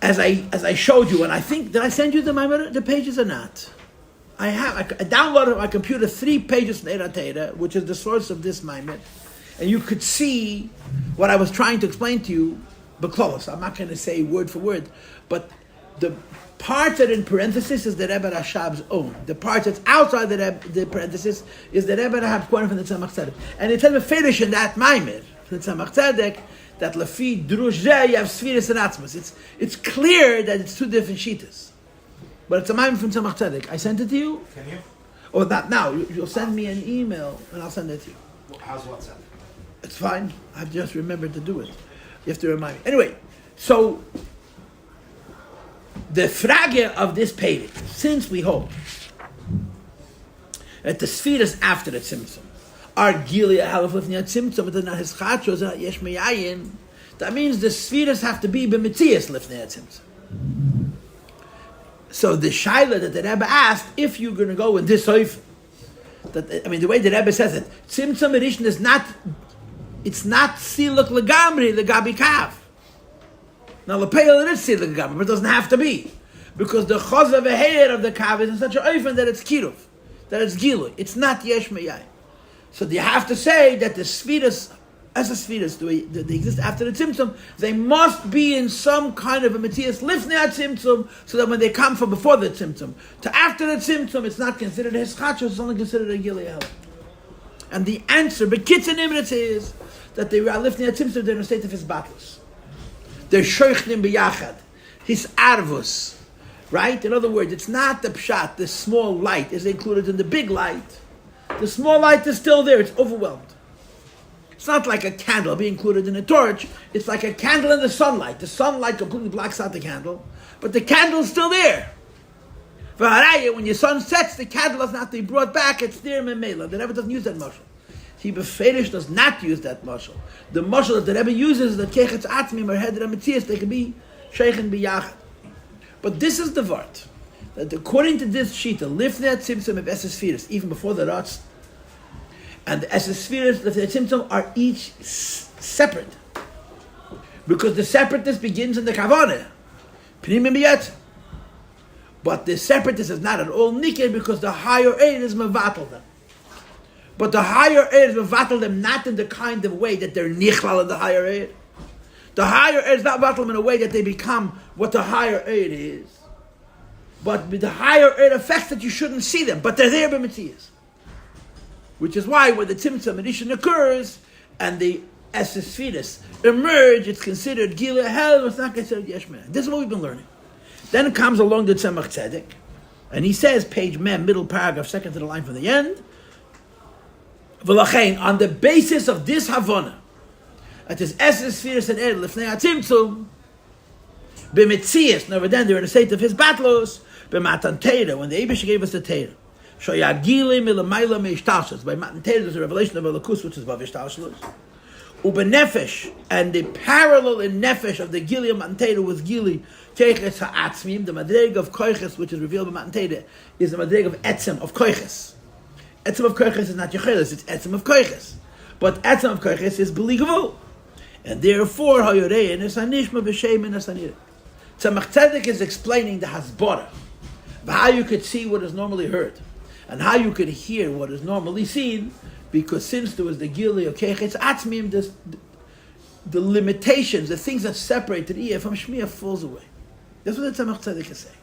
as I showed you, and I think, did I send you the pages or not? I downloaded on my computer 3 pages from Eira Teira, which is the source of this Maimed, and you could see what I was trying to explain to you, but close. I'm not going to say word for word, but the part that in parenthesis is the Rebbe Rashab's own. The part that's outside the parenthesis is the Rebbe Rashab's quoting from the Tzemach Tzedek. And it tells me finish in that Maimed, from the Tzemach Tzedek, that Lafi Drush Zeh, you have Sfiris and Atzmas. It's clear that it's 2 different Shitas. But it's a Maimed from Tzemach Tzedek. I sent it to you? Can you? Or not now. You'll send me an email and I'll send it to you. How's WhatsApp? It's fine. I've just remembered to do it. You have to remind me. Anyway, so the frage of this page, since we hold that the Sfiras after the Tzimtzum are Gilia Halaf Lifnei Tzimtzum, but not his Chachos, not Yesh Meyayin, that means the Sfiras have to be B'Metzias Lifnei Tzimtzum. So the Shaila that the Rebbe asked, if you're going to go in this Seif, the way the Rebbe says it, Tzimtzum Rishon is not, it's not Siluk Legamri, Legabi Kav. Now Lepeil it is Siluk Legamri, but it doesn't have to be. Because the Chazah Veheir of the Kav is in such a Oifen that it's Kiruv, that it's Gilui. It's not Yesh Meyayin. So you have to say that the Sfiras, as a Sfiras, they exist after the Tzimtzum, they must be in some kind of a Matthias Lifnei Tzimtzum, so that when they come from before the Tzimtzum to after the Tzimtzum, it's not considered a Hischachos, it's only considered a Gilead. And the answer, B'Kitzur Nimritz, is that they are Lifnei Tzimtzum, they're in a state of his battles. They're Shoichnim B'Yachad, his Arvus, right? In other words, it's not the Pshat, the small light is included in the big light. The small light is still there, it's overwhelmed. It's not like a candle being included in a torch, it's like a candle in the sunlight. The sunlight completely blocks out the candle, but the candle is still there. When your sun sets, the candle does not have to be brought back, it's there in Mela. The Rebbe doesn't use that mashal. He beferish does not use that mashal. The mashal that the Rebbe uses is that Kechetz Atzmim or Heder HaMetzias, they can be Sheikhin B'Yachad. But this is the Vart. That according to this Shita, Lifnei Tzimtzum of Esses Sfiras, even before the Ratz, and the Esses Sfiras, Lifnei Tzimtzum, are each separate. Because the separateness begins in the Kavanah. Pnimim B'Yetz. But the separateness is not at all Nikeh because the higher aid is Mevatel them. But the higher aid is Mevatel them not in the kind of way that they're Nichlal in the higher aid. The higher aid is not Mevatel them in a way that they become what the higher aid is. But with the higher aid affects that you shouldn't see them, but they're there by Matthias. Which is why when the Tzimtzum Rishon occurs and the Esses emerge, it's considered Gila Hell, it's not considered Yesh Meyayin. This is what we've been learning. Then it comes along the Tzemach Tzedek, and he says, page Mem, middle paragraph, second to the line from the end, V'lachein, on the basis of this Havana, that is Esses and Ed, Lifnei HaTzimtzum, B'Metzias, now then they're in a state of his battles, B'Matan Teira, when the Eibush gave us the Teira. Shoyagili milamayla meishtalshus. By Matan Teira, there's a revelation of Elokus, which is above Ishtalshus. Ubenefesh, and the parallel in Nefesh of the Gili of Matan Teira with Gili, Keiches ha'atzmim, the Madreg of Koiches, which is revealed by Matan Teira, is the Madreg of Etzem of Koiches. Etzem of Koiches is not Yechelis, it's Etzem of Koiches. But Etzem of Koiches is believable. And therefore, Hayorei, and Esanishma b'Shem and Esanir. Tzemach Tzedek is explaining the Hasbara, how you could see what is normally heard, and how you could hear what is normally seen, because since there was the Gili of Kechetz Atzmim, the limitations, the things that separate the Iyah from Shmiya falls away. That's what the Tzemach Tzedek is saying.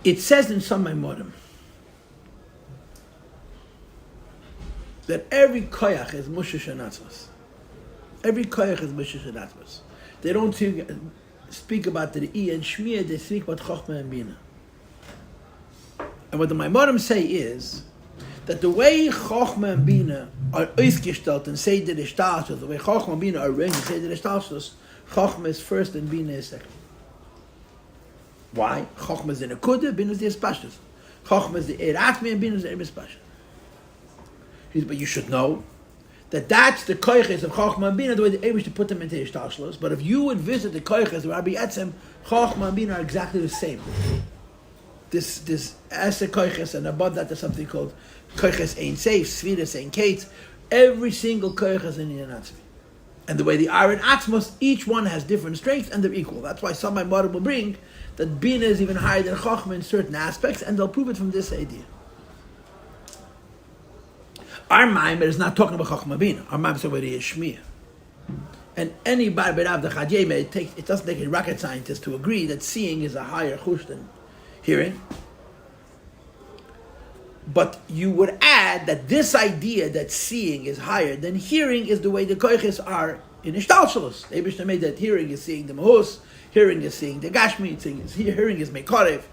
It says in some Maimorim that every koyach is Moshe Shanatzvos. Every koyach is Moshe Shanatzvos. They don't speak about the I and Shmiya, they speak about Chochmah and Bina. And what the Maimorim say is that the way Chochmah and Bina are ausgestellt and Seder Ishtalshus, the way Chochmah and Bina are arranged in Seder Ishtalshus, Chochmah is first and Bina is second. Why? Chochmah is in a kudah, Bina is the espashtus. Chochma is the Eir Atmi and Bina is the Eir Mispasha. But you should know that that's the koiches of Chochma and Bina, the way the Eibush to put them into Ishtalshalos. But if you would visit the koiches of Rabbi Etzem, Chochma and Bina are exactly the same. This Asa koiches, and above that there's something called koiches Ein Seif, Svidus Ein Kate. Every single koiches in the Atzmi. And the way the Iron Atzmos, each one has different strengths and they're equal. That's why some Maimonides will bring that Bina is even higher than Chochma in certain aspects, and they'll prove it from this idea. Our Maimer is not talking about Chochma Bina. Our Maimer is about Shmiya. And anybody but the Chadjeme, it doesn't take a rocket scientist to agree that seeing is a higher chush than hearing. But you would add that this idea that seeing is higher than hearing is the way the koiches are in Ishtalshalos. The Eibishter made that hearing is seeing the Mahus, hearing is seeing the Gashmi, hearing is Mekorev,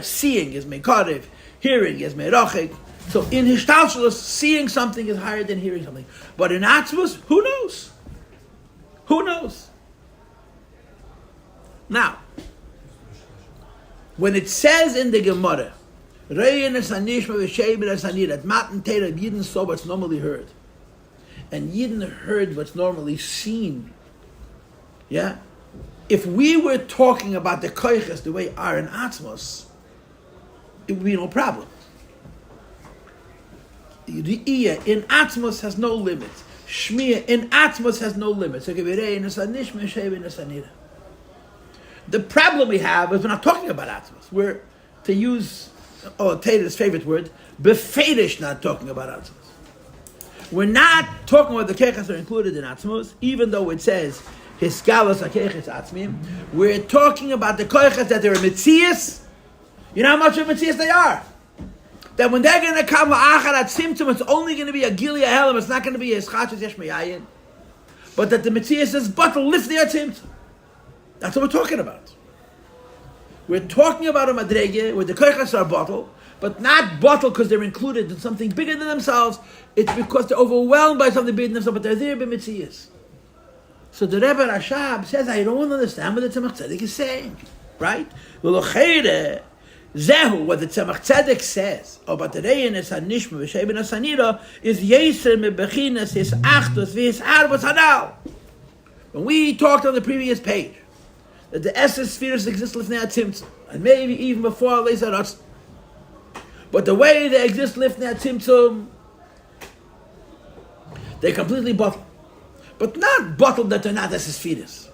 seeing is Mekorev, hearing is Merachik. So in Ishtalshalos, seeing something is higher than hearing something. But in Atzmos, who knows? Who knows? Now, when it says in the Gemara, that Matan Torah Yidden saw what's normally heard, and Yidden heard what's normally seen. Yeah, if we were talking about the koiches the way are in Atzmos, it would be no problem. Re'iyah in Atzmos has no limits. Shmiya in Atzmos has no limits. The problem we have is we're not talking about Atzmos. We're, to use Taylor's favorite word, befedish not talking about Atzmos. We're not talking about the kechas are included in Atzmos, even though it says Hiskalos HaKeches Atzmim. We're talking about the kechas that they're a Metzias. You know how much of a Metzias they are? That when they're going to come la'acharat symptom, it's only going to be a gilia helam. It's not going to be a schachas yesh meyayin. But that the Metzias is bottle lift their symptom. That's what we're talking about. We're talking about a madrege where the koichas are bottle, but not bottle because they're included in something bigger than themselves. It's because they're overwhelmed by something bigger than themselves, but they're there by Metzias. So the Rebbe Rashab says, I don't understand what the Tzemach Tzedek is saying. Right? Zehu, what the Tzemach Tzedek says about the Reyenes HaNishma V'Sheben HaSanira is Yeser Mebechinas His Achdus V'His Arbus Hadal. When we talked on the previous page, that the essence spheres exist lifnei atzimtzum, and maybe even before Leisarotz. But the way they exist lifnei atzimtzum, they completely bottle. But not bottle that they're not essence spheres.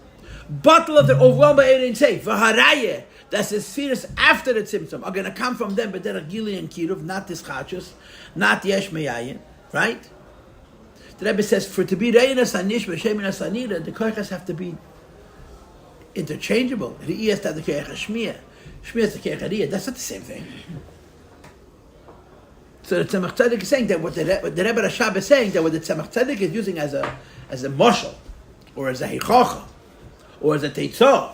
Bottle that they're overwhelmed by Ein Seif. V'harayeh, that's the spheres after the tzimtzum are going to come from them, but they're Gili and Kiruv, not this Chachus, not Yesh Meyayin, right? The Rebbe says, for to be Reyenes HaNishma Shemin HaSanira, the koichas have to be interchangeable. Re'iyah is the keich Shmiya. Shmiya is the keich Re'iyah. That's not the same thing. So the Tzemach Tzedek is saying that what the Rebbe Rashab is saying, that what the Tzemach Tzedek is using as a moshel, or as a heichacha, or as a teitzah,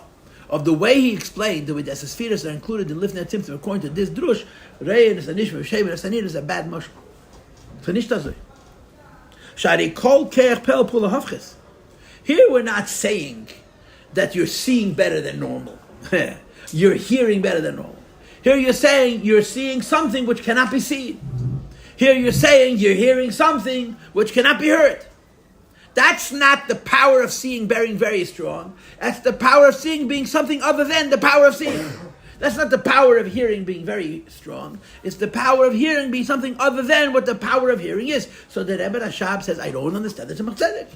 of the way he explained the way the spheres are included in Lifnei Tzimtzum according to this drush, Re'iyah is a nishma, Shemin Asanir is a bad moshel. So nicht das so. Shari kol keich pel pula havchis. Here we're not saying that you're seeing better than normal. You're hearing better than normal. Here you're saying you're seeing something which cannot be seen. Here you're saying you're hearing something which cannot be heard. That's not the power of seeing being very strong. That's the power of seeing being something other than the power of seeing. That's not the power of hearing being very strong. It's the power of hearing being something other than what the power of hearing is. So the Rebbe Rashab says, I don't understand the Tzemach Tzedek.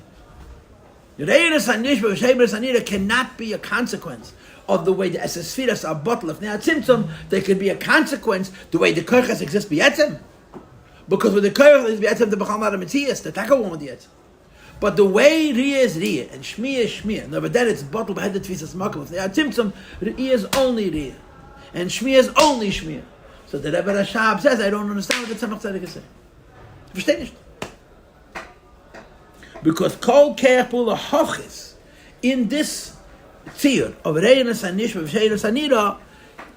Cannot be a consequence of the way the Esesphiras are bottle of Ne'atzimtzum. There can be a consequence the way the Koichas exist b'yetzim. Because with the Koichas is b'yetzim, the B'chal not a Metzias, the Taka one with the yetzim. But the way Riyah is Riyah, and Shmiya is Shmiya, no, but then it's bottle b'hed the Tvisas Makam of Ne'atzimtzum, Riyah is only Riyah. And Shmiya is only Shmiya. So the Rebbe Rashab says, I don't understand what the Tzemach Tzedek is saying. Versteh nicht? Because kol ke'epul hachis in this tzir of Reyenes HaNishma V'Shein HaSanira,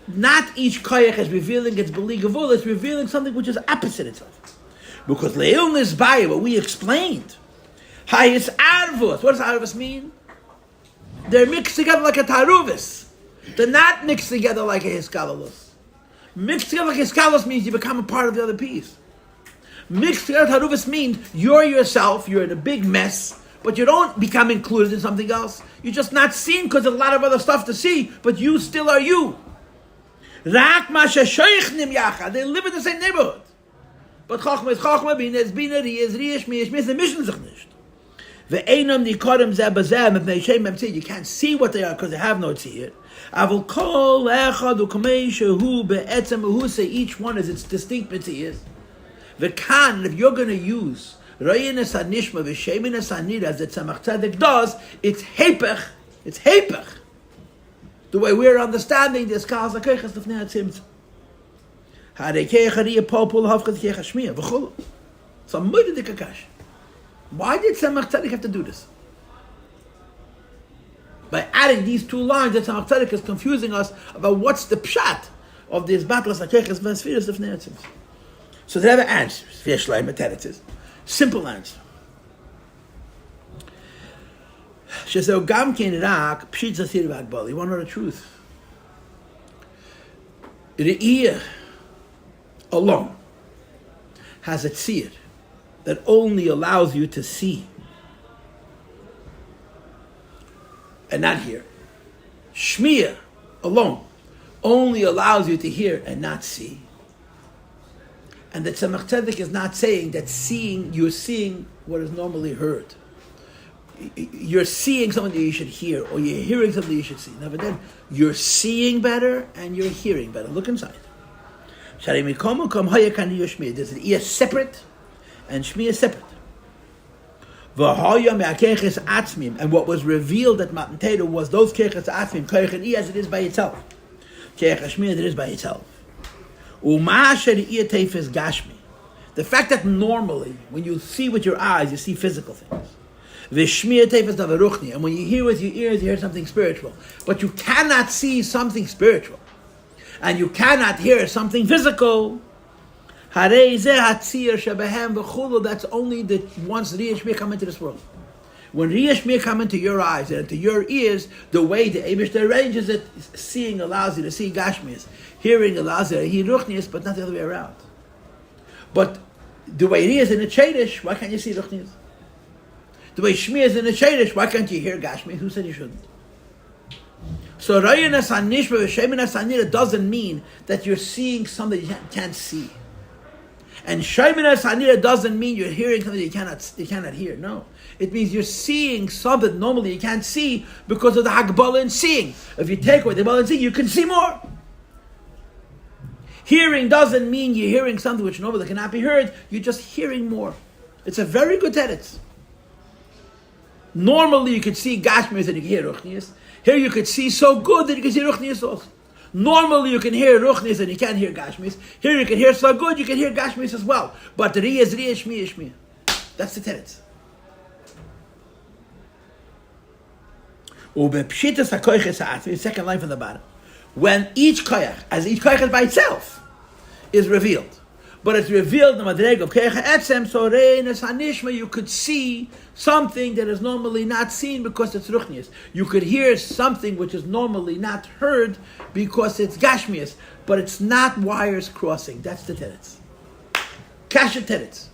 not each koyach is revealing its beligavul, it's revealing something which is opposite itself. Because le'ilnis baya, what we explained, hayis arvus. What does arvus mean? They're mixed together like a taruvis. They're not mixed together like a hiskalalus. Mixed together like Iskalos means you become a part of the other piece. Mixed together Haruvas means you're yourself, you're in a big mess, but you don't become included in something else. You're just not seen because there's a lot of other stuff to see, but you still are you. Rak masha shoichnim yachad. They live in the same neighborhood. But Chachma is Chachma, Bina is Bina, Riya is Riya, Shmiya is Shmiya, they mischen sich nicht. Ve'enam nikorim zeh bazeh, mepnei shem emtzir. You can't see what they are because they have no tzir. Avol kol echad u'kamei shehu be'etzem u'hu, say each one is its distinct mitzvahs. Ve'kan, if you're going to use Rayines HaNishma v'Shemines HaNira as the Tzemach Tzedek does, it's hepech. It's hepech. The way we're understanding this, Kaz HaKeiches Lefnei HaTzimtzum. Harei Keicha Riya Popul Havchad Keicha Shmiya v'chulu. So I'm moide dik akash. Why did Tzemach Tzedek have to do this? By adding these two lines, that Tzemach Tzedek is confusing us about what's the pshat of this battle of HaKeiches v'Sfiras Lefnei HaTzimtzum. So they have answers. V'yeshleim eteretzes. Simple answer. Shezeu gam ken rak pshit zasir v'agbal. You want to know the truth? Re'iyah alone has a tzir that only allows you to see and not hear. Shmiya alone only allows you to hear and not see. And that Tzemach Tzedek is not saying that you're seeing what is normally heard. You're seeing something that you should hear, or you're hearing something you should see. Now, but then you're seeing better and you're hearing better. Look inside. There's an Iyah separate and Shmiya separate. And what was revealed at Matan Torah was those Keiches Atzmim, Keich and Iyah as it is by itself. Keich Shmiya as it is by itself. The fact that normally, when you see with your eyes, you see physical things. And when you hear with your ears, you hear something spiritual. But you cannot see something spiritual. And you cannot hear something physical. That's only the once Riya Shmiya come into this world. When Riya Shmiya come into your eyes and into your ears, the way the Eibush arranges it, seeing allows you to see Gashmias. Hearing allows you to hear Ruchnias, but not the other way around. But the way it is in the Chedish, why can't you see Ruchnias? The way Shmiya is in the Chedish, why can't you hear Gashmias? Who said you shouldn't? So Rayanas HaNishma v'Sheminas HaNira doesn't mean that you're seeing something you can't see. And Sheminas HaNira doesn't mean you're hearing something you cannot hear. No. It means you're seeing something normally you can't see because of the Hagbala in seeing. If you take away the Hagbala in seeing, you can see more. Hearing doesn't mean you're hearing something which normally cannot be heard. You're just hearing more. It's a very good teretz. Normally you could see Gashmias and you can hear Ruchnias. Here you could see so good that you can see Ruchnias also. Normally you can hear Ruchnias and you can't hear Gashmias. Here you can hear so good you can hear Gashmias as well. But Riya is Riya, Shmiya is Shmiya. That's the teretz. Second line from the bottom. When each koyach, as each koyach is by itself, is revealed, but it's revealed in the madreg of koyach etzem, so reinas hanishma, you could see something that is normally not seen because it's ruchnias. You could hear something which is normally not heard because it's gashmias, but it's not wires crossing. That's the teretz. Kasha teretz.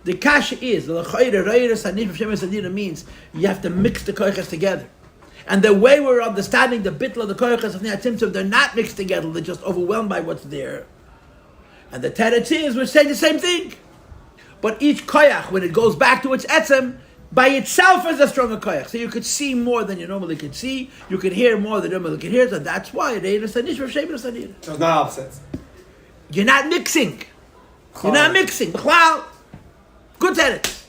The kasha is the means you have to mix the koyachas together. And the way we're understanding the bitl of the koyachas of Niyat Tzimtzum, they're not mixed together, they're just overwhelmed by what's there. And the teretz is, we're saying the same thing. But each koyach, when it goes back to its etzem, by itself is a stronger koyach. So you could see more than you normally could see, you could hear more than you normally could hear, so that's why it ain't a sanish of Shemin Sanir. So it's not opposites. You're not mixing. You're not mixing. Wow. Good teretz.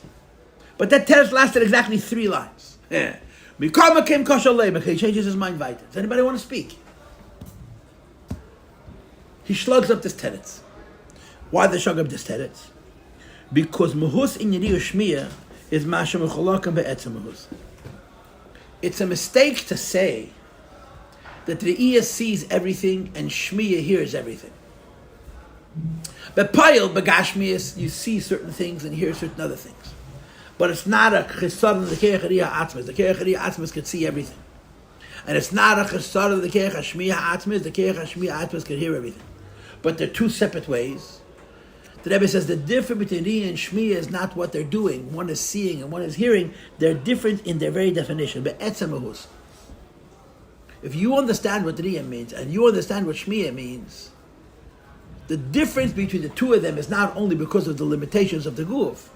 But that teretz lasted exactly 3 lines. Yeah. He changes his mind weiter. Does anybody want to speak? He slugs up this teretz. Why the shug up this teretz? Because mahus in Yeriya Shmiya is masha mecholakim be'etzem mahus. It's a mistake to say that the Iyah sees everything and Shmiya hears everything. But Payil, Begashmias, you see certain things and hear certain other things. But it's not a chesed of the Keich Hariyah Atzmas. The Keich Hariyah Atzmas can see everything. And it's not a chesed of the Keich HaShmiya Atzmis. The Keich HaShmiya Atzmis can hear everything. But they're two separate ways. The Rebbe says the difference between Riyah and Shmiya is not what they're doing. One is seeing and one is hearing. They're different in their very definition. But etzemahus. If you understand what Riyah means and you understand what Shmiya means, the difference between the two of them is not only because of the limitations of the guf.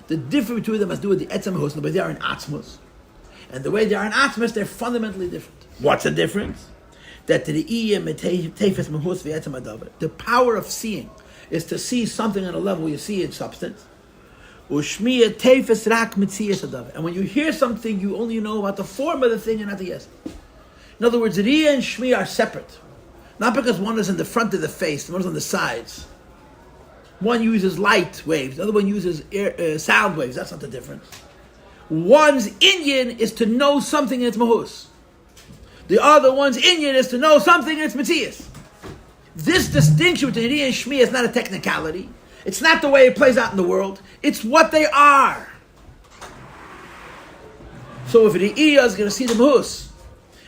The difference between them has to do with the etzemahus, the way they are in atzmus. And the way they are in atzmus, they're fundamentally different. What's the difference? That the power of seeing is to see something on a level you see in substance. And when you hear something, you only know about the form of the thing and not the essence. In other words, Riyah and Shmiya are separate. Not because one is in the front of the face, and one is on the sides. One uses light waves, the other one uses sound waves. That's not the difference. One's inyan is to know something in its mahus. The other one's inyan is to know something in its metzias. This distinction between Riyah and Shmiya is not a technicality. It's not the way it plays out in the world. It's what they are. So if Riyah is going to see the mahus,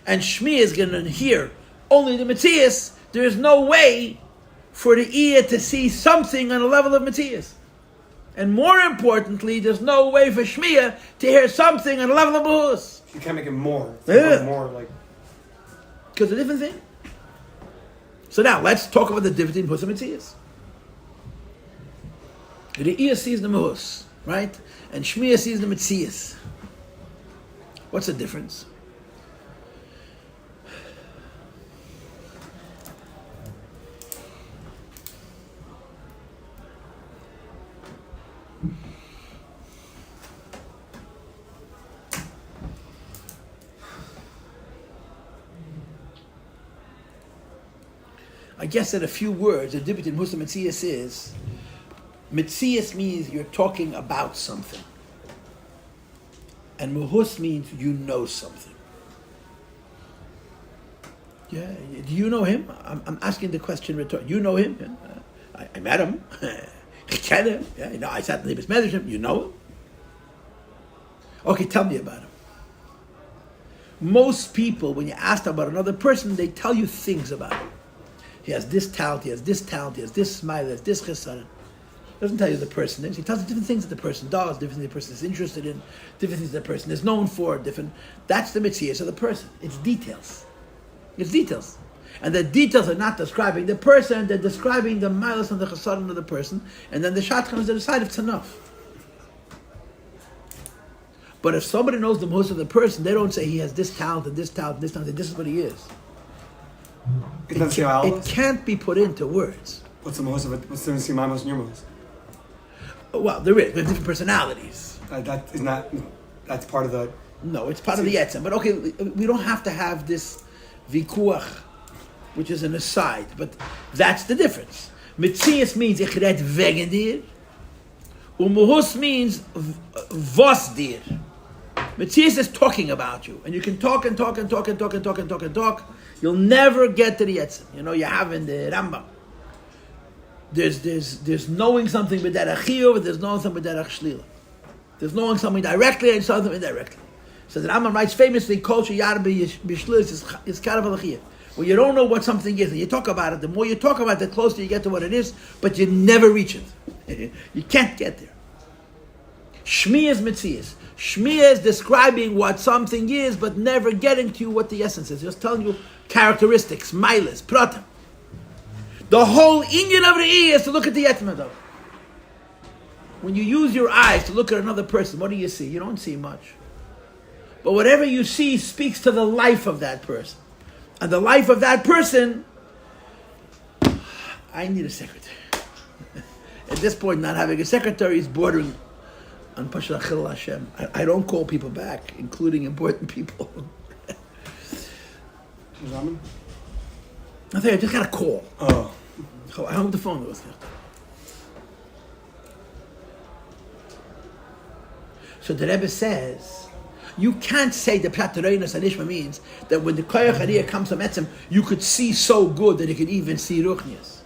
and Shmiya is going to hear only the metzias, there is no way for the ear to see something on a level of metzias. And more importantly, there's no way for Shmiya to hear something on a level of mahus. You can't make it more. Yeah. More like... Because it's a different thing. So now, let's talk about the difference between mahus and metzias. The ear sees the mahus, right? And Shmiya sees the metzias. What's the difference? I guess in a few words, the difference between mahus and metzias is, metzias means you're talking about something. And mahus means you know something. Yeah, do you know him? I'm asking the question rhetorically. You know him? Yeah. I met him. I met him. Yeah, you know, I sat in the Beis Rivka. You know him? Okay, tell me about him. Most people, when you ask them about another person, they tell you things about him. He has this talent, he has this talent, he has this smile, he has this chesed. Doesn't tell you the person is. He tells you different things that the person does, different things the person is interested in, different things the person is known for, different. That's the mitzvah of the person. It's details. It's details. And the details are not describing the person, they're describing the milas and the chesed of the person, and then the shotgun is to decide if it's enough. But if somebody knows the most of the person, they don't say he has this talent and this talent and this talent, and this is what he is. It can't be put into words. What's the most of it? What's the my most and your most? Well, there is. There's different personalities. That is not. That's part of the. No, it's part of the etzem. But okay, we don't have to have this vikuach, which is an aside. But that's the difference. Metzias means ich red wegen dir, und mahus means was dir. Metzias is talking about you, and you can talk and talk and talk and talk and talk and talk and talk. You'll never get to the etzem. You know, you have in the Rambam. There's knowing something with derech chiyuv, and there's knowing something with derech shlila. There's knowing something directly and something indirectly. So the Rambam writes famously, "Kol sheyar b'shlius is karav alachiyah." When you don't know what something is, and you talk about it, the more you talk about it, the closer you get to what it is, but you never reach it. You can't get there. Shmiya is metzias. Shmiya is describing what something is, but never getting to what the essence is. Just telling you characteristics, milas, pratim. The whole inyan of the ear is to look at the etmad. When you use your eyes to look at another person, what do you see? You don't see much. But whatever you see speaks to the life of that person. And the life of that person, I need a secretary. At this point, not having a secretary is bordering on Pasha Chil Hashem. I don't call people back, including important people. I think I just got a call. Oh. I hung up the phone. So the Rebbe says, you can't say the Pshat Reinos Anishma means that when the Koyach Hariyah comes to Metzim, you could see so good that you could even see Ruchnias.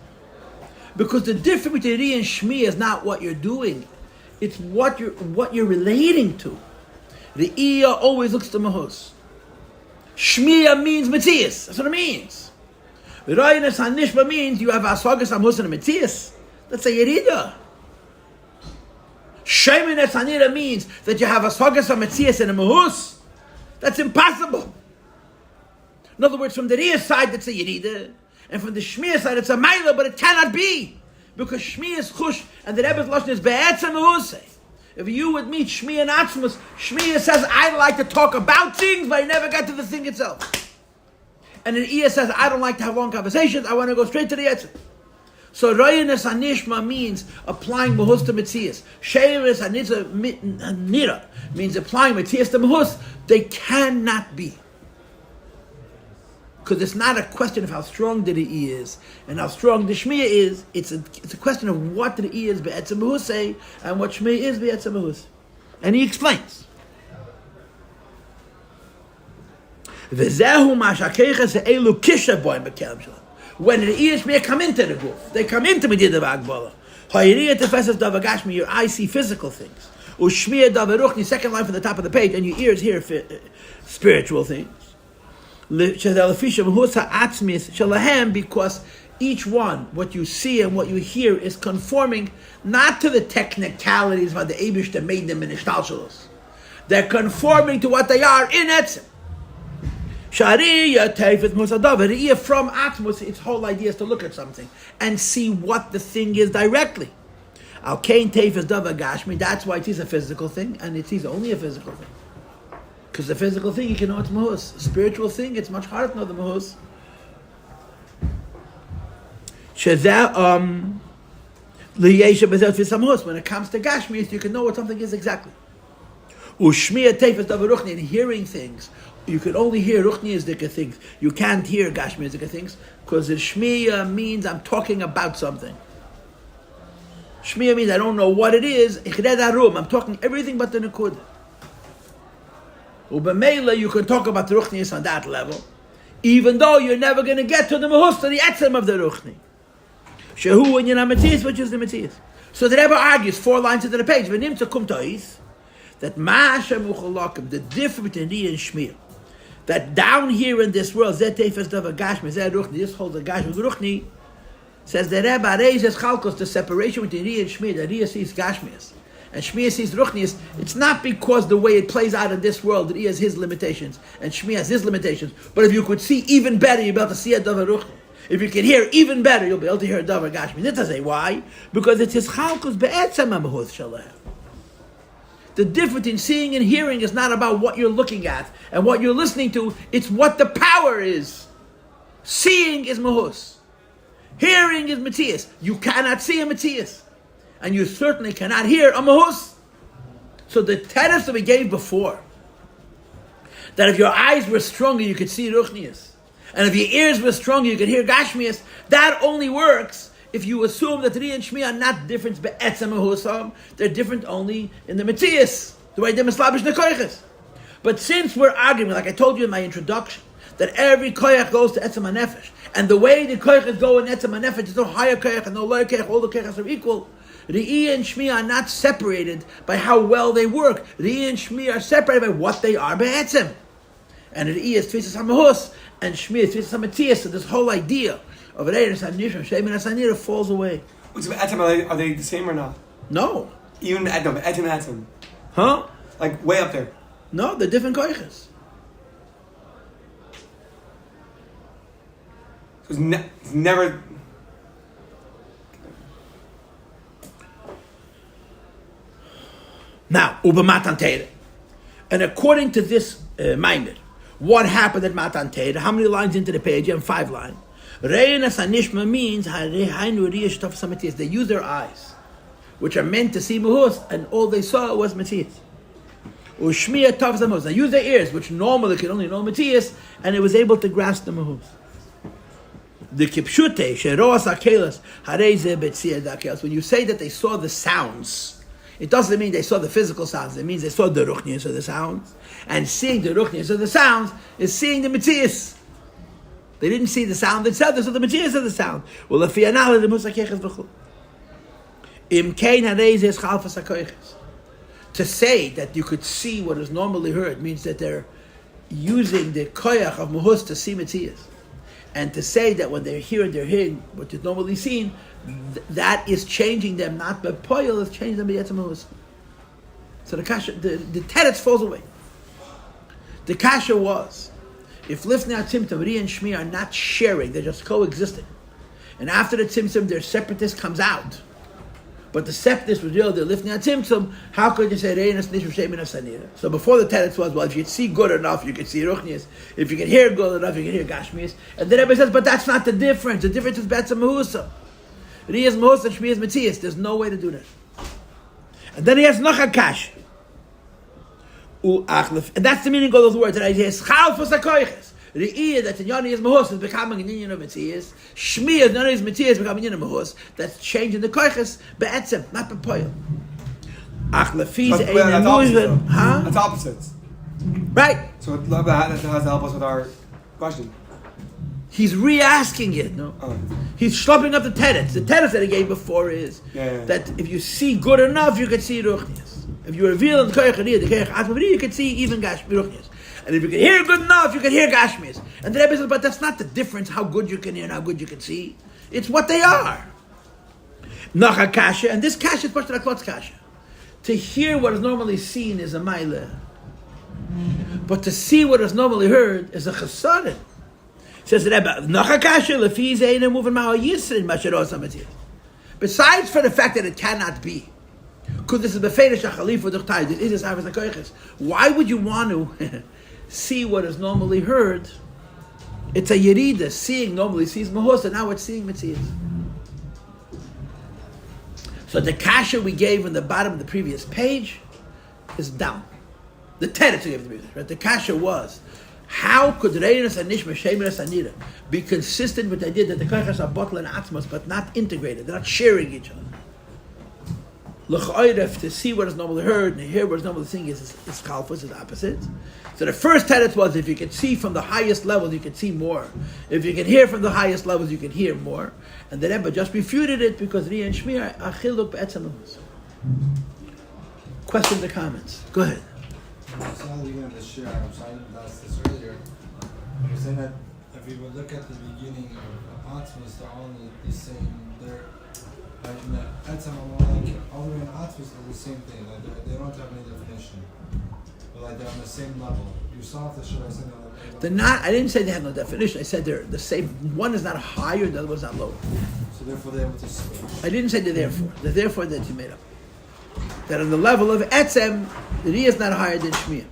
Because the difference between Riyah and Shmiya is not what you're doing. It's what you're relating to. The Iyah always looks to Mahus. Shmiya means Matthias. That's what it means. Royanis Hanishma means you have Asvagas Amhus and a Matthias. That's a Yerida. Shemin Hanira means that you have Asvagas Matthias and a Mahus. That's impossible. In other words, from the Riyah side, it's a Yerida. And from the Shmiya side, it's a Maila, but it cannot be. Because Shmiya is Chush, and the Rebbe's Lashon is Be'etzem Mahusei. If you would meet Shmiya and Atzmus, Shmiya says, I like to talk about things, but I never get to the thing itself. And an Iya says, I don't like to have long conversations, I want to go straight to the Etzem. So Royanis Hanishma means applying Mahus to Metzias. Sheiris Hanira means applying Metzias to Mahus. They cannot be. Because it's not a question of how strong the Re'i is and how strong the Shmiya is. It's a question of what the Re'i is Be'etzem Mahusei and what Shmiya is Be'etzem Mahus. And he explains. V'zehu ma'shakeiches e'elu kisha boim b'kelem shalom. When the Re'i and Shmiya come into the goof, they come into Medida Ba'agbala. Ha'yiriyah tefeses davagashmi, your eyes see physical things. U'shmiya davaruchni, second line from the top of the page, and your ears hear spiritual things. Because each one, what you see and what you hear, is conforming not to the technicalities of the Eibush that made them in Ishtalshalos. They're conforming to what they are in Etzem. From Atmos, its whole idea is to look at something and see what the thing is directly. That's why it is a physical thing, and it is only a physical thing. Because the physical thing, you can know it's Mahus. The spiritual thing, it's much harder to know the Mahus. When it comes to Gashmias, you can know what something is exactly. And hearing things, you can only hear Ruchniyazdika things. You can't hear Gashmiyazdika things, because the Shmiya means I'm talking about something. Shmiya means I don't know what it is. I'm talking everything but the Nakud. Ubemela, you can talk about the Ruchnius on that level, even though you're never going to get to the Mahus, to the Etzem of the Ruchni. Shehu and Yinamatis, which is the Matthias. So the Rebbe argues 4 lines into the page, that Ma'ashem Uchalakim, the difference between Riyah and Shmiya, that down here in this world, Zetefes Dava Gashmi, Zeh Ruchni, this holds the Gashmi Ruchni, says the Rebbe raises Chalkos, the separation between Riyah and Shmiya, that Riyah sees Gashmias. And Shmiya sees Ruchnius, it's not because the way it plays out in this world that he has his limitations and Shmiya has his limitations. But if you could see even better, you'll be able to see a Davar Ruchni. If you can hear even better, you'll be able to hear a Davar Gashmi. This doesn't say why. Because it's his Chalkus Be'etzem HaMahus Shaleh. The difference in seeing and hearing is not about what you're looking at and what you're listening to. It's what the power is. Seeing is Mahus. Hearing is Matthias. You cannot see a Matthias. And you certainly cannot hear a Mahus. So the tenets that we gave before, that if your eyes were stronger, you could see Ruchnius. And if your ears were stronger, you could hear Gashmias. That only works if you assume that Riyah and Shmiya are not different be'etzem Mahusam. They're different only in the Matthias, the way they're Mislabish Nekoiches. But since we're arguing, like I told you in my introduction, that every koyach goes to etzem HaNefesh, and the way the koyachs go in etzem HaNefesh, there's no higher koyach and no lower koyach, all the koyachs are equal. Re'i and Shmiya are not separated by how well they work. Re'i and Shmiya are separated by what they are be'etzem. And Re'i is Tfisas HaMahus, and Shmiya is Tfisas HaMatthias. So this whole idea of Reiris HaNishma, Shemin HaSanira falls away. So Etzem, are they the same or not? No. Even Etzem, Etzem. Huh? Like way up there. No, they're different koiches. So it's never... Now, Uba Matan Teire. And according to this Maimer, what happened at Matan Teire? How many lines into the page? You have 5 lines. Reinas Hanishma means they use their eyes, which are meant to see Mahus, and all they saw was Matthias. Ushmiya Tavs Mahus. They use their ears, which normally can only know Matthias, and it was able to grasp the Mahus. The Kipshute, Sheroas Akelas, Hareze Betzia Dakelas. When you say that they saw the sounds, it doesn't mean they saw the physical sounds. It means they saw the ruchnius of the sounds. And seeing the ruchnius of the sounds is seeing the Matthias. They didn't see the sound itself, they saw the Matthias of the sound. Well, if you know the Musakechas B'chul. Im Kein Harezes Chalfas HaKoiches. To say that you could see what is normally heard means that they're using the koyach of Mahus to see Metzias. And to say that when they're hearing what is normally seen, that is changing them, not by Poyel, it's changing them by Yetzim Mahus. So the teretz falls away. The kasha was, if Lifnei HaTzimtzum, Ri and Shmi are not sharing, they're just coexisting. And after the Tzimtzum, their separateness comes out. But the separateness was real, the Lifnei HaTzimtzum, how could you say Reinas Nish V'Shemin Asanira? So before the teretz was, well, if you see good enough, you can see Ruchnias. If you can hear good enough, you can hear Gashmias. And then everybody says, but that's not the difference. The difference is Betzim Mahusa. Ri is Mahus and Shmi is Metzias. There's no way to do that. And then he has noch a kash. And that's the meaning of those words. That I say, Chalfus HaKoiches. Re'iyah, that Yoni is Mahus, is becoming an union of Metzias. Shmi is Yoni is Metzias, becoming an union of Mahus. That's changing the Koiches, be'etzem, not be'poil. That's opposites. Right. So that has to help us with our question. He's re-asking it, no? Oh. He's schlupping up the teretz. The teretz that he gave before is that if you see good enough, you can see Ruchnias. If you reveal in the Koyach Aliyah, the Koyach Atmavri, you can see even Ruchnias. And if you can hear good enough, you can hear Gashmias. And the Rebbe says, but that's not the difference, how good you can hear and how good you can see. It's what they are. Nacha Kasha, and this Kasha is Pashta Klotz Kasha. To hear what is normally seen is a Maile. But to see what is normally heard is a Chasadim. Says the Rebbe, Nacha Kasha, Lefi Zeina moving Ma'al Yisrin, Masharos HaMatzir. Besides for the fact that it cannot be, because this is Befeirish HaChalif or Duchtai, this is Havas HaKoiches. Why would you want to see what is normally heard? It's a Yerida. Seeing normally sees Mahus, and now it's seeing Metzias. So the kasha we gave in the bottom of the previous page is down. The teretz we gave in the previous page, right? The kasha was, how could Reinas and Nishma, Shemeres and Nira be consistent with the idea that the koiches are bottle and atmos, but not integrated, they're not sharing each other? L'ch'oiref, to see what is normally heard and hear what is normally seen is kalfus, is the opposite. So the first tenet was, if you can see from the highest level, you can see more. If you can hear from the highest levels, you can hear more. And the Rebbe just refuted it because Ri and Shmi are achiluk be'etzem. Questions or comments? Go ahead. It's not the beginning of the share. I'm trying to ask this earlier. You're saying that if we would look at the beginning of Atmos, they're all the same. They're like in the Etzem, like all the way in Atmos are the same thing. Like they don't have any definition. But like they're on the same level. You saw the share. I said they're not. I didn't say they have no definition. I said they're the same. One is not higher, the other one's not lower. So therefore they're able to switch. I didn't say they're therefore. They're therefore that you made up. That on the level of Etzem, the Ri is not higher than Shmiya.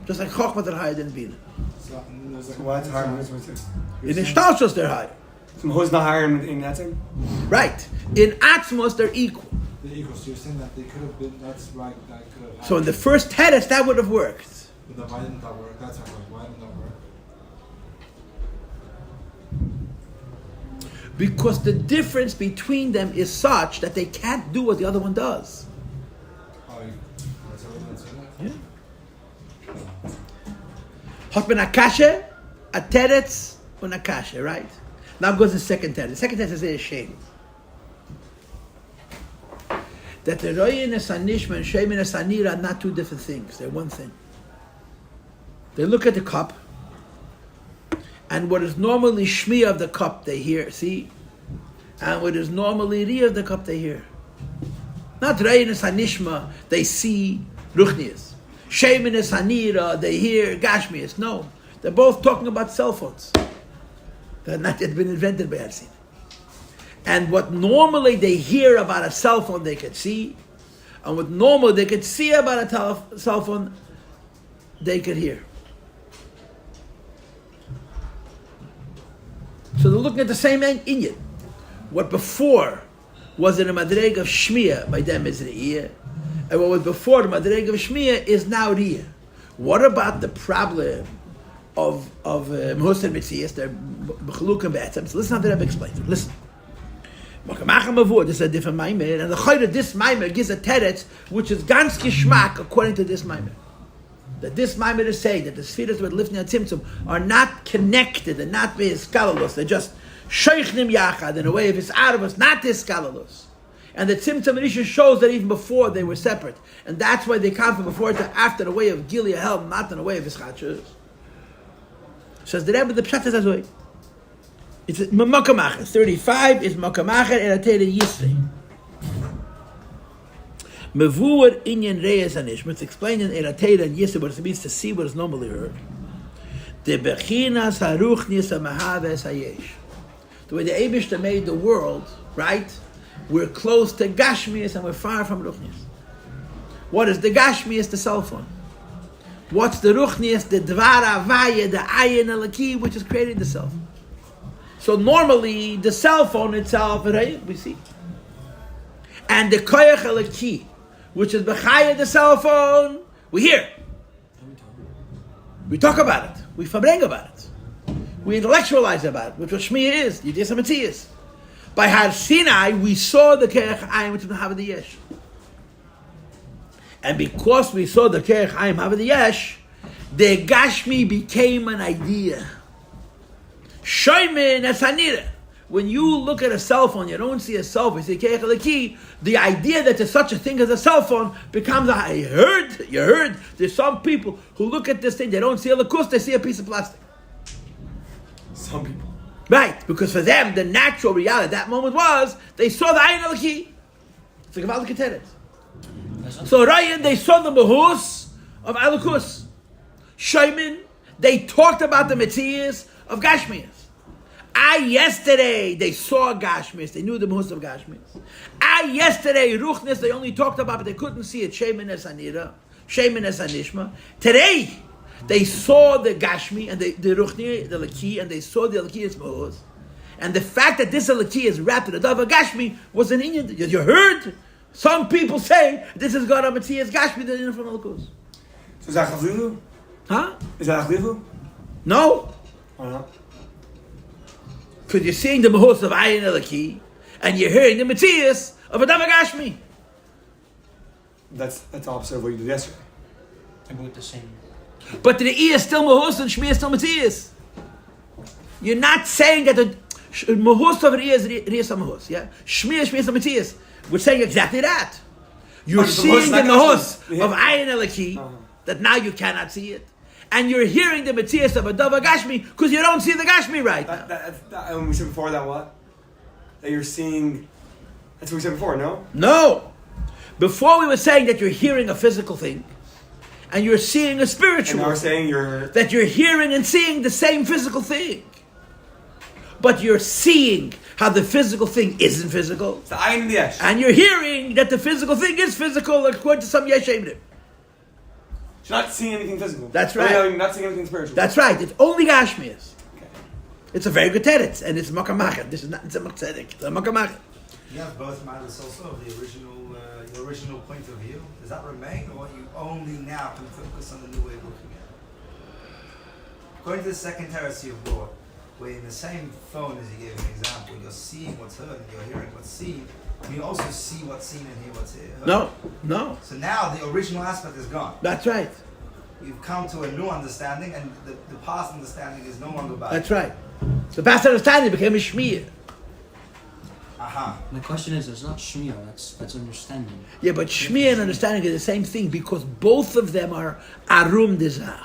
Just like Chochmah is higher than Bina. So there's like Why it's higher? In Ishtalshus, they're higher. So who's not higher in that thing? Right. In Atzmos, they're equal. the equal. So you're saying that they could have been. That's right. That could have. So in the first teretz, that would have worked. But then why didn't that work? That's my question. Why didn't that work? Because the difference between them is such that they can't do what the other one does. Oh, that's how we didn't say that? Yeah. Hat ben akashe, a teretz, and akashe, right? Now goes the second teretz. The second teretz is a shame. That the royin and sanishma and shem and sanira are not two different things. They're one thing. They look at the cup, and what is normally shmi of the cup they hear, see? And what is normally ri of the cup they hear. Not royin and sanishma, they see ruchnias. Shem and sanira, they hear gashmias. No, they're both talking about cell phones. They're not yet been invented by Yarsin. And what normally they hear about a cell phone, they could see. And what normally they could see about a cell phone, they could hear. So they're looking at the same inyan. What before was in a madreg of shmiya, by them is re'iyah. And what was before the madreg of shmiya is now riyah. What about the problem of Mahus and Metzias? They're b'chaluk and be'etzem. So listen how the Rebbe explains it. Listen. This is a different maimer, and the chayr of this maimer gives a teretz which is ganz geschmack according to this maimer. That this maimer is saying that the spheres with Lifnei HaTzimtzum are not connected and not be'eskalalos. They're just sheichnim yachad in a way of his arvus, not eskalalos. And the Tzimtzum Rishon shows that even before they were separate, and that's why they come from before to after the way of Gilead Helm, not in the way of his chachus. Says the Rebbe, the Pshat is Azoi. It's Makamachet. 35 is Makamachet and Ateda Yisri. Mevuar Inyan Reyes Anishma. It's explained in Ateda and Yisri what it means to see what is normally heard. The Bechinas Haruchnis Amahaves Hayesh. The way the Eibishter made the world, right? We're close to Gashmias and we're far from Ruchnias. What is the Gashmias? The cell phone. What's the Ruchnias? The Dvara Vaya, the Ayin Elaki, which is creating the cell phone. So normally, the cell phone itself, right, we see. And the Koyach Elaki, which is Bechaya, the cell phone, we hear. We talk about it. We fabreng about it. We intellectualize about it, which what Shmiya is, Yidis HaMetzias. By Har Sinai, we saw the Kerech Ayim, which is the Havad Yesh. And because we saw the Kerech Ayim Havad Yesh, the Gashmi became an idea. Shoymin Esanira. When you look at a cell phone, you don't see a cell phone, you see Kerech Elaki, the idea that there's such a thing as a cell phone becomes you heard, there's some people who look at this thing, they don't see a lakus, they see a piece of plastic. Some people. Right, because for them, the natural reality at that moment was, they saw the Ayin Elaki. It's like a Valak Keteret. So Ryan, they saw the Mahus of Alakus. Shaimin, they talked about the Metzias of Gashmias. Yesterday, they saw Gashmias, they knew the Mahus of Gashmias. Yesterday, Ruchnis, they only talked about, but they couldn't see it. Shaimin es Anira, Shaimin es Anishma. Today, they saw the Gashmi and the Ruchni, the Laki, and they saw the Laki as Mahuz. And the fact that this Laki is wrapped in a Dava Gashmi was an Inyan. You heard some people say this is God Amatzias Gashmi, the Inyan from Alakus. So is that Chavlilu? Huh? Is that Chavlilu? No. Why not? Because you're seeing the Mahuz of Ayin Laki, and you're hearing the Matzias of a Dava Gashmi. That's opposite of what you did yesterday. About the same. But the E is still Mahus and Shmi is still Matzias. You're not saying that the Mahus of E is Riyas Mahus, yeah? Shmi is Matzias. We're saying exactly that. You're seeing the Mahus of Ayin Elaki, that now you cannot see it. And you're hearing the Matzias of a Dava Gashmi because you don't see the Gashmi right now. And we said before that what? That you're seeing... That's what we said before, no? No. Before we were saying that you're hearing a physical thing, and you're seeing a spiritual. And now we're saying that you're hearing and seeing the same physical thing. But you're seeing how the physical thing isn't physical. It's the Ayin and the Yesh. And you're hearing that the physical thing is physical according to some Yesh Emrim. You're not seeing anything physical. That's right. You're not seeing anything spiritual. That's right. It's only Gashmias. Okay. It's a very good teretz, and it's Makamachet. This is not, it's a Machzedek. It's a Makamachet. You have both matters also of the original, your original point of view. Does that remain, or you only now can focus on the new way of looking at it? According to the second heresy of brought, where in the same phone as you gave an example, you're seeing what's heard and you're hearing what's seen, and you also see what's seen and hear what's heard. No. So now the original aspect is gone. That's right. You've come to a new understanding, and the past understanding is no longer valid. That's right. The past understanding became a Shmiyah. Aha. My question is, it's not Shmiya, that's understanding. Yeah, but Shmiyah and understanding is the same thing because both of them are Arum Dezach.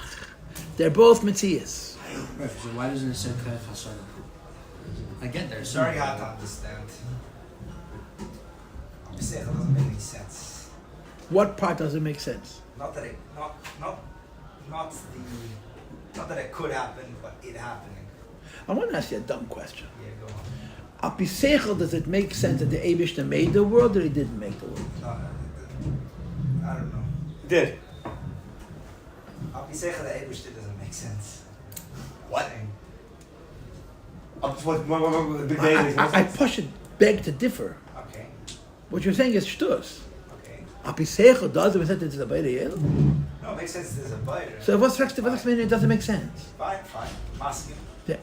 They're both Metzias. So why doesn't it say Kef HaSara? I get there. It's very hard to understand. You say it doesn't make any sense. What part doesn't make sense? Not that it could happen, but it happening. I want to ask you a dumb question. Yeah, go on. Apisechel, does it make sense that the Eibishter made the world or he didn't make the world? No, I don't know. It did. Apisechel the Eibishter doesn't make sense. What? What big day is I push it, beg to differ. Okay. What you're saying is shtus. Okay. Apisechel does it, it's a Beirei. No, it makes sense there's a biter. So what's it doesn't make sense? Fine. Masking. Yeah.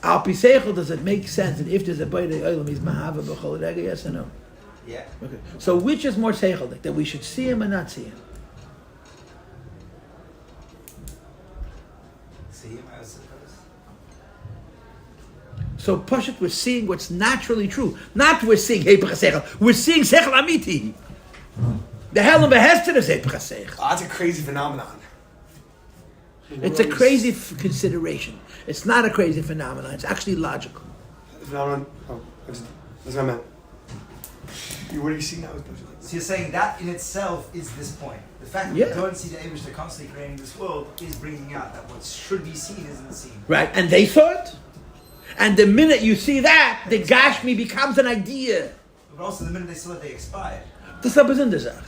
Apisechel, does it make sense that if there's a Beirei Olam, he's Mahava B'chol Rega, yes or no? Yeah. Okay. So which is more seichel, that we should see him or not see him? See him, I suppose. So Pashat, we're seeing what's naturally true. Not we're seeing Hepech HaSeichel. We're seeing Seichel Amiti. The Helen Behester is Hepech HaSeichel. Oh, that's a crazy phenomenon. It's a crazy consideration. It's not a crazy phenomenon. It's actually logical. Phenomenon. That's what I meant. What do you see now? So you're saying that in itself is this point. The fact that we don't see the Eibush constantly creating this world is bringing out that what should be seen isn't seen. Right, and they saw it. And the minute you see that, the Gashmi becomes an idea. But also the minute they saw it, they expired. That's a besondere Sache.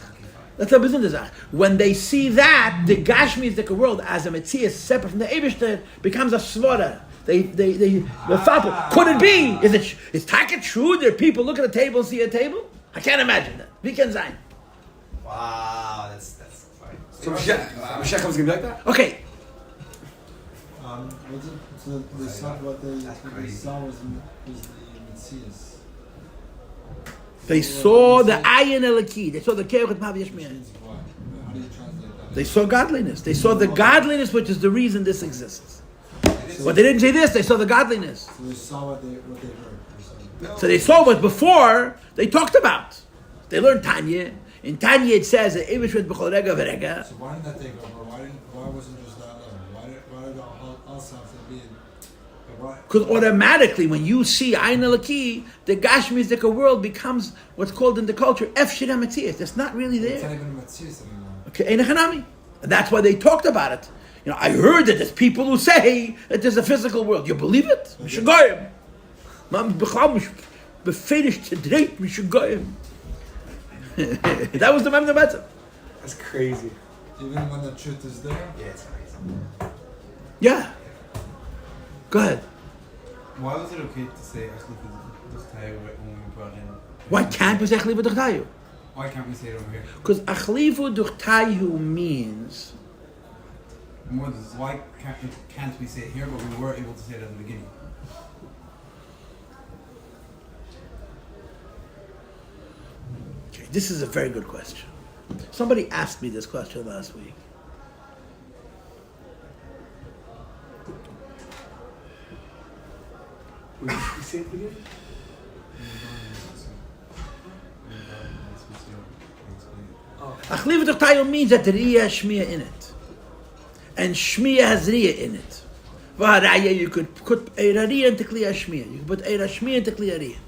That's a besondere Sache. When they see that, the Gashmi is like a world as a Metzias separate from the Eibishter becomes a Svara. They Fapel. Could it be? Is Taka true that people look at a table and see a table? I can't imagine that. We can sign. Wow, that's fine. So Mashiach comes to be like that? Okay. So they saw what they saw was the Metzias. They saw the Ayin Elaki. They saw the Kerech Mavi Yashmiya. How do you translate that? They saw godliness. They saw the godliness, which is the reason this exists. But they didn't say this. They saw the godliness. So they saw what they heard. So they saw what before they talked about. They learned Tanya. In Tanya it says that Eibush with b'chol rega v'rega. So why didn't that take over? Why wasn't just that level? Why did it also have to be? Because automatically when you see Ayin Elaki, the Gashmizik world becomes what's called in the culture F Shira Metzias. It's not really It's not there. even a Metzias anymore. Okay, Ein Echanami. And that's why they talked about it. You know, I heard that there's people who say that there's a physical world. You believe it? Mishagoyim. Man b'chal befetish to date Mishagoyim. That was the Member Betzah. That's crazy. Even when the truth is there? Yeah, it's crazy. Yeah. Go ahead. Why was it okay to say Achei Temimim when we brought in? Why can't we say Achlivu Duchtayu? Why can't we say it over here? Because Achlivu Duchtayu means More than this, why can't we say it here, but we were able to say it at the beginning? okay, this is a very good question. Somebody asked me this question last week. Would you say it again? Achlivu Duchtayu means that Riyah has Shmiya in it. And Shmiya has Riyah in it. V'haraya, you could put Eira Riyah into Kliya Shmiya. You could put Eira Shmiya into Kliya Riyah.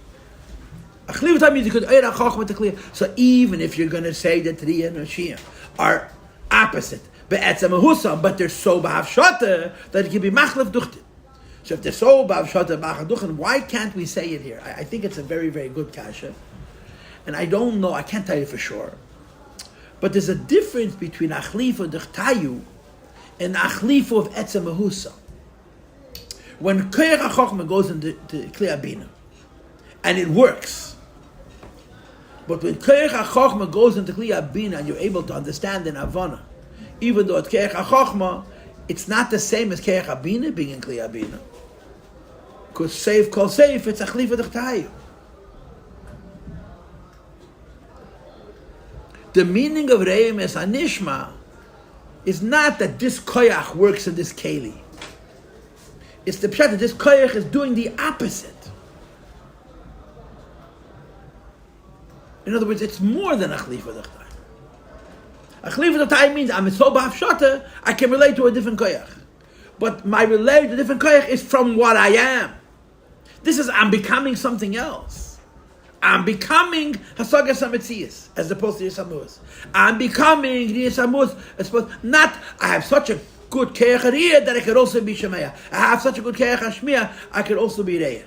Achlivu Duchtayu means you could Eira Chochma into Kliya. So even if you're going to say that Riyah and Shmiya are opposite, but they're so b'havshata that it can be Machlef Duchtin. So if they're so b'havshata Machlef Duchtin, why can't we say it here? I think it's a very, very good kasha. And I don't know, I can't tell you for sure. But there's a difference between Achlifu Duchtayu and Achlifu of Etzem Mahusa. When Koyach HaChochma goes into Kli Abina, and it works, but when Koyach HaChochma goes into Kli Abina and you're able to understand in Havana, even though it's Koyach HaChochma, it's not the same as Koyach Abina being in Kli Abina. Because safe, call safe, it's Achlifu Duchtayu. The meaning of Re'im Es Hanishma is not that this koyach works in this keli. It's the pshat that this koyach is doing the opposite. In other words, it's more than Achlifu Duchtayu. Achlifu Duchtayu means I'm so b'havshata, I can relate to a different koyach. But my relate to a different koyach is from what I am. This is I'm becoming something else. I'm becoming Hasagas HaMetzias as opposed to Yisamus. I'm becoming Yisamus as opposed not I have such a good Keach Hariyah that I could also be Shemaya. I have such a good Keach Hashmiya, I could also be Reya.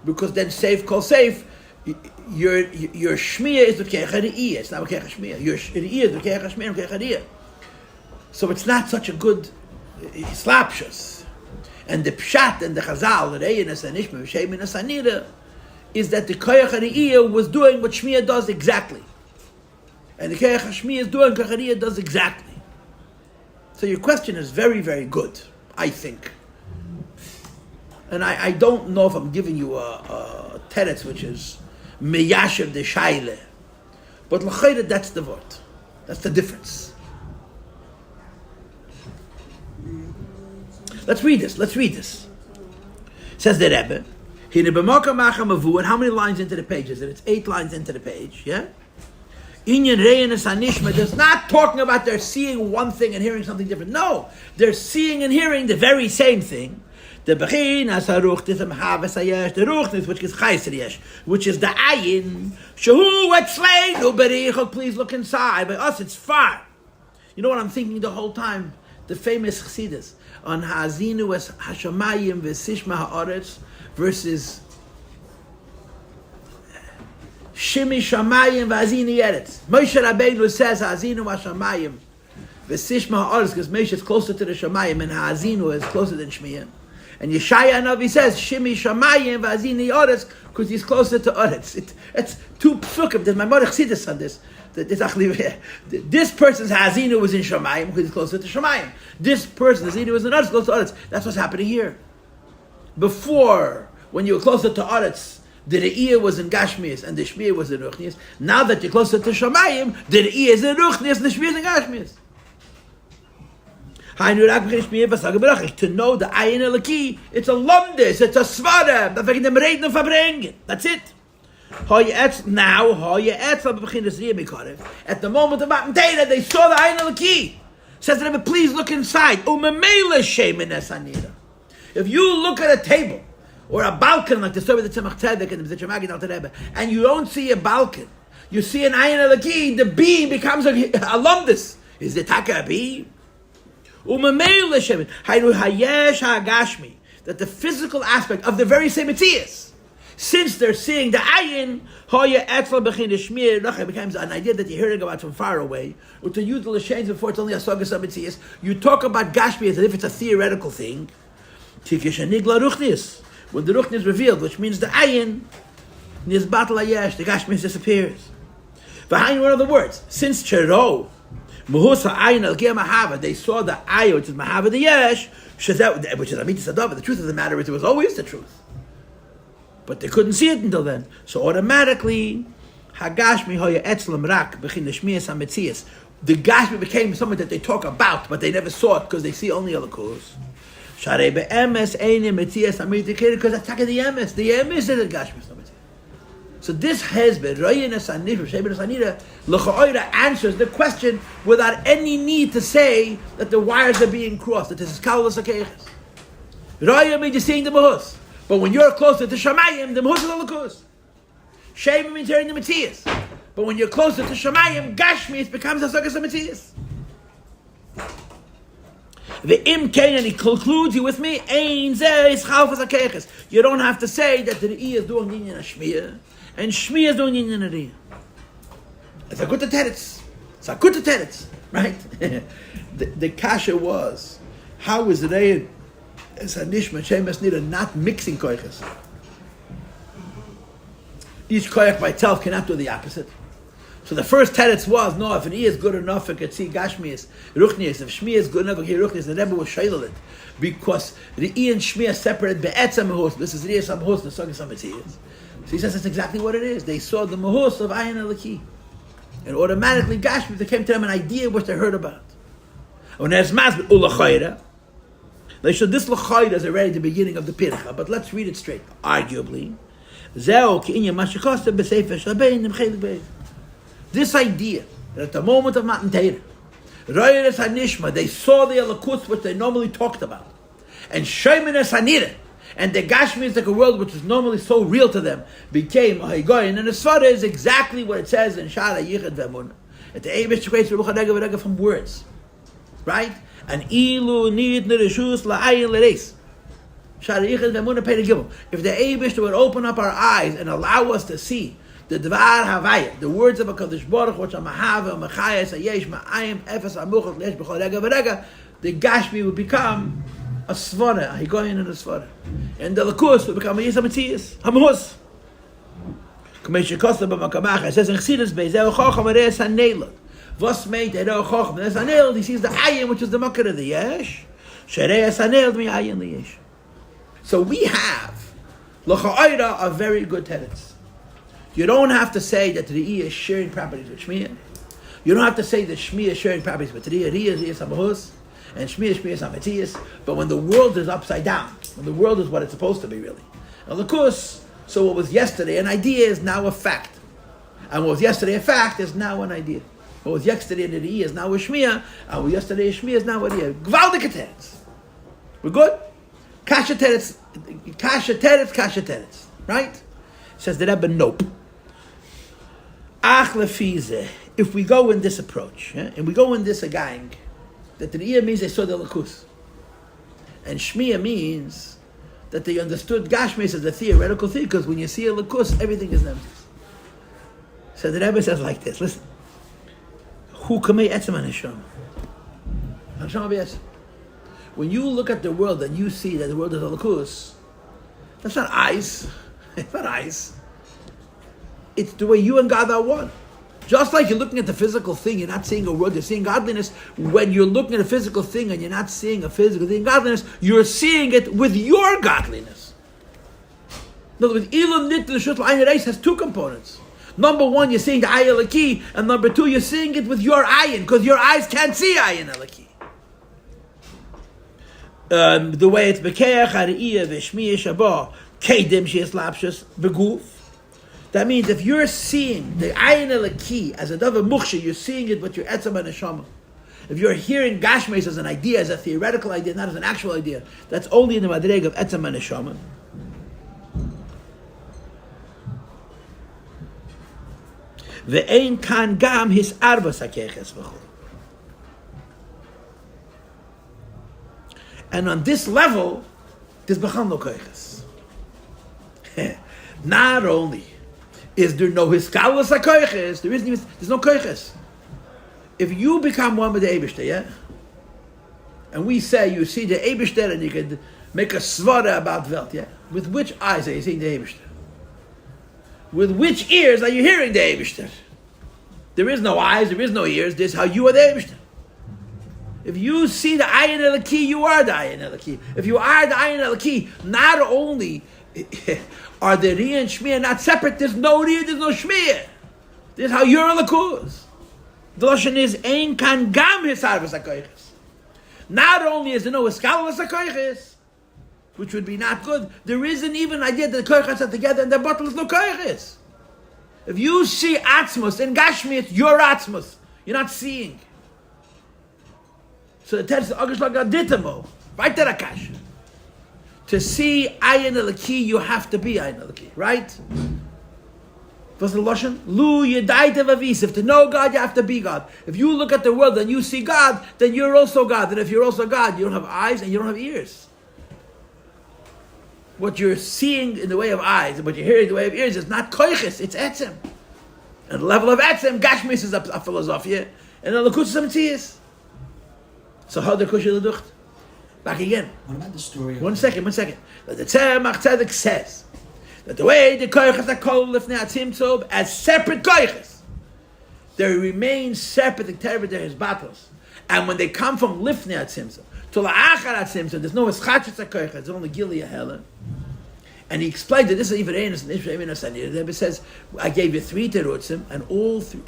Because then safe call safe, your Shmiya is with Keach Hariyah. It's not with Keach Hashmiya. Your Hariyah is with Keach Hashmiya and Keach Hariyah. So it's not such a good slapshus. And the Pshat and the Chazal, the Reya Nesanishma, V'Shem Nesanira, is that the Koyach HaRiyah was doing what Shmiya does exactly. And the Koyach HaShmiya is doing what Hariyah does exactly. So your question is very, very good, I think. And I don't know if I'm giving you a teretz which is Meyashev de Shaile. But L'chayre, that's the word. That's the difference. Let's read this. Says the Rebbe, and how many lines into the page is it? It's 8 lines into the page, yeah? Inyan Re'enes HaNishma is not talking about they're seeing one thing and hearing something different. No, they're seeing and hearing the very same thing. The Bechinas HaRuchnis HaMahavas HaYesh, the Ruchnis, which is Chayser Yesh, which is the Ayin. Shehu Etzleinu Berichok, please look inside. By us, it's far. You know what I'm thinking the whole time? The famous Chassidus on Ha'azinu Es Hashamayim V'Sishma Ha'aretz versus Shimi Shamayim V'Azini Eretz. Moshe Rabbeinu says Ha'azinu Hashamayim V'Sishma Ha'aretz because Moshe is closer to the Shamayim and Ha'azinu is closer than Shmiyim. And Yeshaya Navi says Shimi Shamayim V'Azini Eretz because he's closer to Eretz. It's two psukim. There's my mother Chassidus on this. This person's Hazinu was in Shamayim because he's closer to Shamayim. This person's Hazinu was in Aretz, close to Aretz. That's what's happening here. Before, when you were closer to Aretz, the Re'iyah was in Gashmias and the Shmiyah was in Ruchnias. Now that you're closer to Shamayim, the Re'iyah is in Ruchnias and the Shmiyah is in Gashmias. To know the Ayin Eliki, it's a lumdis, it's a svara. That's it. At the moment of Matan Torah, they saw the Ayin Eliki. Says the Rebbe, please look inside. If you look at a table or a balcony like the story of the Tzemach Tzedek and the Tzemach Tzedek, and you don't see a balcony, you see an Ayin Eliki, the beam becomes a lumdis. Is the taka a beam? That the physical aspect of the very same Metzias, since they're seeing the ayin, it becomes an idea that you're hearing about from far away. Or to use the l'shains before it's only a sagas of Metzias, you talk about Gashmi as if it's a theoretical thing. When the Ruchni is revealed, which means the ayin, the Gashmi disappears. In other words, since Chero, they saw the ayah, which is Mahava the Yesh, which is Amitis Adava. The truth of the matter is it was always the truth. But they couldn't see it until then. So automatically, Hagashmi Hoya Etzlam Rak, Bechin Shmiyas HaMetzias. The Gashmi became something that they talk about, but they never saw it because they see only other cause. Sharei Be'emes Einim Metzias HaMetzias, because that's the Emes. The Emes is the Gashmi. So this hezbed, answers the question without any need to say that the wires are being crossed, that this is Kaulas HaKeiches. Raya means you're seeing the Mahus. But when you're closer to Shamayim, the Mahus is on the Kus. Shema means hearing the Metzias. But when you're closer to Shamayim, Gashmi, it becomes a Sagas of Metzias. The Imkain, and he concludes, you with me? Ein zeh is Chalfas HaKeiches. You don't have to say that the Re'iyah is doing Yinyan HaShmiyah. And Shmi is doing Yinyan Ariyah. It's a good teretz. It's a good teretz, right? the kasha was, how is Re'iyah as a nishma shemes nida not mixing koiches? Each koich by itself cannot do the opposite. So the first teretz was, no, if an E is good enough, it could see Gashmias, Ruchnias. If Shmi is good enough, it could hear Ruchnias. The Rebbe was shailal it. Because the E and Shmi are separate be'etzam mahus. This is Re'iyah Samahus, the Sagas HaMetzias. So he says that's exactly what it is. They saw the mahus of Ayin Eliki. And automatically, Gashmi, there came to them an idea which they heard about. When there's Mazbet Ulachayra, they showed this Lachayra is already the beginning of the Pircha, but let's read it straight. Arguably, this idea that at the moment of Matan Torah, Rayas HaNishma, they saw the Elikus which they normally talked about. And Shemenes HaNireh, and the Gashmi is like a world which is normally so real to them, became a Higoyin. And the Svara is exactly what it says in Shara Yichad Ve'emunah. At the Eibush creates Ruach HaRega from words. Right? And Ilu Nid Nereshus La'ayin L'reis. Shara Yichad Ve'emunah Pei Gimel. If the Eibush would open up our eyes and allow us to see the Dvar Havaya, the words of HaKadosh Baruch, which are Mahava, Machayas, Ayesh, Ma'ayim, Efes, Amuchat, Lesh, B'chol Rega V'rega, the Gashmi would become a svara, a higoyin and a svara. And the lakus will become a yisa metzias, hamahus. K'meish Kosta b'makamach, it says in Chassidus, Be'ezeu chocham areis ha'neila. Vos meit ereu chocham areis ha'neila, he sees the ayin, which is the makar of the yesh, she'areis ha'neila mi ayin liyesh. So we have, l'cha'ayra, are very good tenets. You don't have to say that Re'iyah is sharing properties with Shmiyah. You don't have to say that Shmiyah is sharing properties with Re'iyah. Re'iyah is hamahus. And Shmiyah is HaMetzias, but when the world is upside down, when the world is what it's supposed to be really. Now, of course, so what was yesterday an idea is now a fact. And what was yesterday a fact is now an idea. What was yesterday an idea is now a shmiyah, and what was yesterday a shmiyah is now an idea. Gvaldige teretz. We're good? Kasha teretz, right? Says the Rebbe, nope. Ach lefize. If we go in this approach, and we go in this gang, that the Riyah means they saw the Lakus. And Shmiya means that they understood Gashmis as a theoretical thing, because when you see a Lakus, everything is empty. So the Rebbe says like this, listen. Hu kamei etzem haneshama. Haneshama b'yesem. When you look at the world and you see that the world is a Lakus, that's not eyes. It's not eyes. It's the way you and God are one. Just like you're looking at the physical thing, you're not seeing a world, you're seeing godliness. When you're looking at a physical thing and you're not seeing a physical thing, godliness, you're seeing it with your godliness. In other words, Ilam Nit the Shutl Ayin Reis has two components. Number one, you're seeing the Ayin Elaki, and number two, you're seeing it with your Ayin, because your eyes can't see Ayin Elaki. The way it's Bekeach, Hariyah, Veshmiyah, Shabbat, Kedim, Shees Lapshus, Beguf. That means if you're seeing the Ayin Elaki as a Davar Mukhsha, you're seeing it with your Etzem and Neshama. If you're hearing Gashmes as an idea, as a theoretical idea, not as an actual idea, that's only in the Madreg of Etzem and Neshama. Ve'ein kan gam his arba sakeches v'chol. And on this level, there's b'chal no koiches. Not only is there no hiskalas hakoiches, there's no koiches. If you become one with the Eibishter, yeah? And we say you see the Eibishter and you can make a svara about Welt, yeah? With which eyes are you seeing the Eibishter? With which ears are you hearing the Eibishter? There is no eyes, there is no ears, this is how you are the Eibishter. If you see the Ayin Elaki, you are the Ayin Elaki. If you are the Ayin Elaki, not only are the Riyah and Shmiyah not separate, there's no Riyah, there's no Shmiyah. This is how you're a Lakus. The Lashon is, Ein kan gam hisarvas hakoiches. Not only is there no eskalas hakoiches, which would be not good, there isn't even an idea that the koiches are together and the bottle is no koiches. If you see atzmos in Gashmiut, you're atzmos. You're not seeing. So the text is Agashlag Aditamo. Right there, Akash. To see Ayin Elaki, you have to be Ayin Elaki, right? What's the Lashon? Lu Yedaita Vavis. If to know God, you have to be God. If you look at the world and you see God, then you're also God. And if you're also God, you don't have eyes and you don't have ears. What you're seeing in the way of eyes and what you're hearing in the way of ears is not koiches, it's etzem. And the level of etzem, Gashmis is a philosophy, and the Lakus is a Metzias. So how the Kushel Ducht? Back again. What about the story? One second. The Tzemach Tzedek says that the way the koiches are called lifnei atzimtzum as separate koiches, they remain separate. The terabit his battles, and when they come from lifnei atzimtzum to la'achar atzimtzum, there's no eschatzus koiches. There's only gilia helen. And he explained that this is even the Rebbe says, I gave you 3 terutzim, and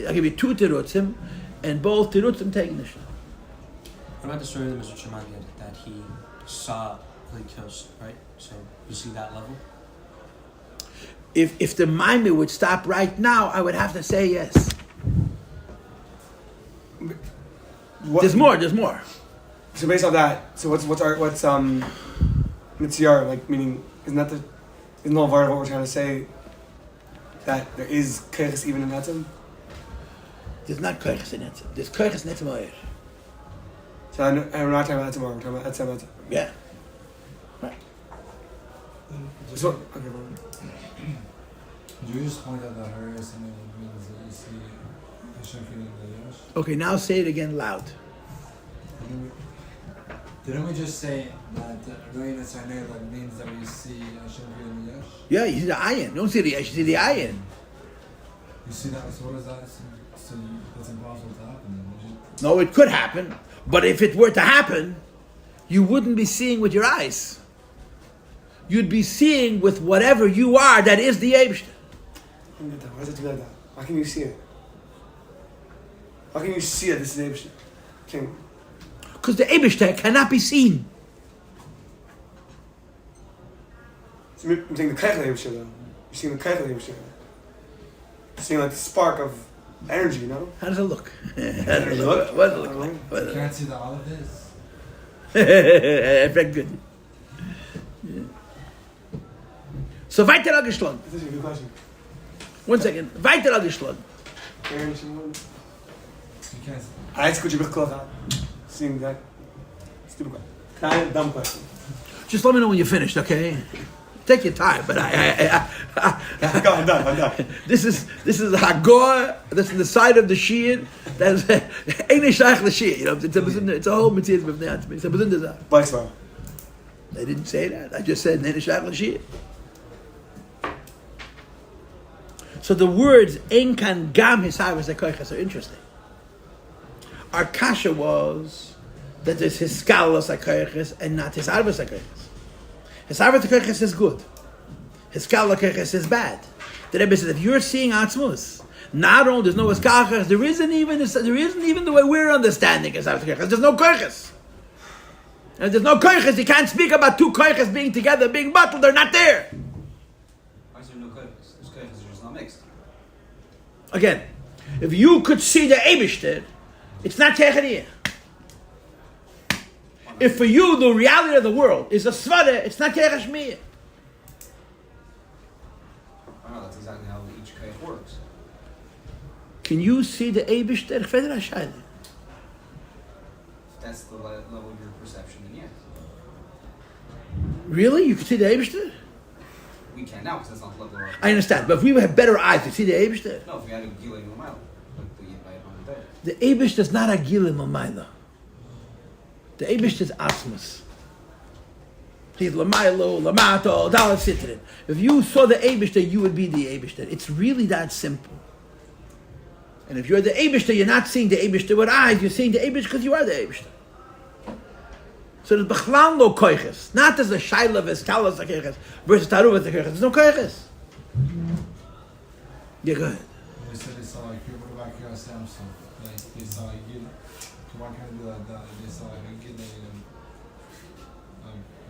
I gave you 2 terutzim, and both terutzim take nishna. What about the story of Mr. Shemagid that he saw Likos, right? So you see that level? If the Maimon would stop right now, I would have to say yes. There's more. So based on that, so what's Mitziar, like, meaning, isn't no part of what we're trying to say, that there is koiches even in Etzem? There's not koiches in Etzem. There's koiches in Etzem Oyer. So we're not talking about Etzem, we're talking about Etzem. Yeah. Right. So, okay, Did you just point out that her estimate means that you see Hashem feeling the Yosh? Okay, now say it again loud. Didn't we just say that Roin Etzarner that means that we see Hashem feeling the Yosh? Yeah, you see the ayin. You don't see the yesh, you see the ayin. You see that? So what is that? So that's impossible to happen. No, it could happen, but if it were to happen, you wouldn't be seeing with your eyes. You'd be seeing with whatever you are that is the Eibishter. why does it do like that? How can you see it? How can you see that this is Eibishter? King. Because the Eibishter cannot be seen. So I'm saying the Keichel Eibishter though. You're seeing the Keichel Eibishter. seeing like the spark of energy, you know? How does it look? How does it look? What does it look like? What You does can't see the olive is. Very good. Yeah. So weiter angeschlagen. This is a good question. 1 second. Weiter angeschlagen. Karen, Shimon. You can't see. I could you be close out. Seeing that. Stupid question. Kind of dumb question. Just let me know when you're finished, okay? Take your time, but Go, I'm done. this is a hagor that's on the side of the Shia. That's ain't shaykh the Shia. You know, it's a whole mitzvah of Ne'atzmi. It's a bezin zah. Black Sparrow. They didn't say that. I just said ain't shaykh the Shia. So the words ein kan gam hisavas hakoyches are interesting. Our kasha was that there's hiskalos hakoyches and not hisarvas hakoyches. Hisarvas hakoyches is good. Hiskalos hakoyches is bad. The Rebbe says if you're seeing atzmus, not only there's no hiskalos, there isn't even the way we're understanding hisarvas hakoyches. There's no koyches. And if there's no koyches, you can't speak about two koyches being together, being bottled. They're not there. Why is there no koyches? Those koyches are just not mixed. Again, if you could see the Eibishter, it's not Techadiyah. If for you the reality of the world is a svara, it's not Techashmiyah. I know that's exactly how each koyach works. Can you see the Eibishter? If that's the level of your perception, then yes. Really? You can see the Eibishter? We can now because that's not the level of our I understand, but if we had better eyes to see the Eibishter, No, if we had a gilei l'mayla, like the by upon the day. the Eibishter is not a Gilin Lamayla. The Eibishter is Asmus. He's Lamaylo, Lamato, Dalat Sitrin. If you saw the Eibishter, you would be the Eibishter. It's really that simple. And if you're the Eibishter, you're not seeing the Eibishter with eyes, you're seeing the Eibishter because you are the Eibishter. So there's Bechlan lo koiches. Not as a Shaila v'Skalas koiches versus Taruva koiches. There's no koiches. Yeah, go ahead. They said they saw like people back here on Samsung. Like they saw like you. Why can't it be like that? Like, they saw like a kid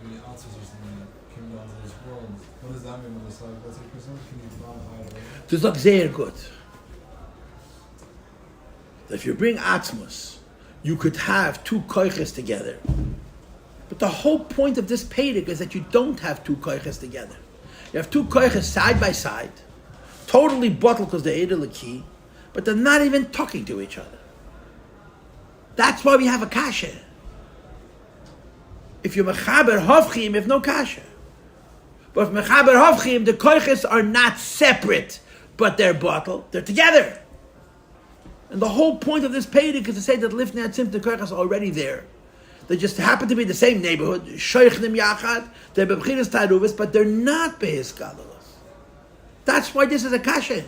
maybe answers or something that came down to this world. What does that mean when it's like that's a person? Can you modify it? Das ist doch sehr gut. If you bring Atzmus, you could have two koiches together. But the whole point of this Pedic is that you don't have two koiches together. You have two koiches side by side, totally bottled because they're Eidel key, but they're not even talking to each other. That's why we have a kasha. If you're mechaber havchim, you have no kasha. But if mechaber havchim, the koiches are not separate, but they're bottled. They're together. And the whole point of this Pedic is to say that Lifnei Atzim, the koiches are already there. They just happen to be the same neighborhood. Shoichnim yachad. They're bebchinas taruvis, but they're not behiskalos. That's why this is a kasha.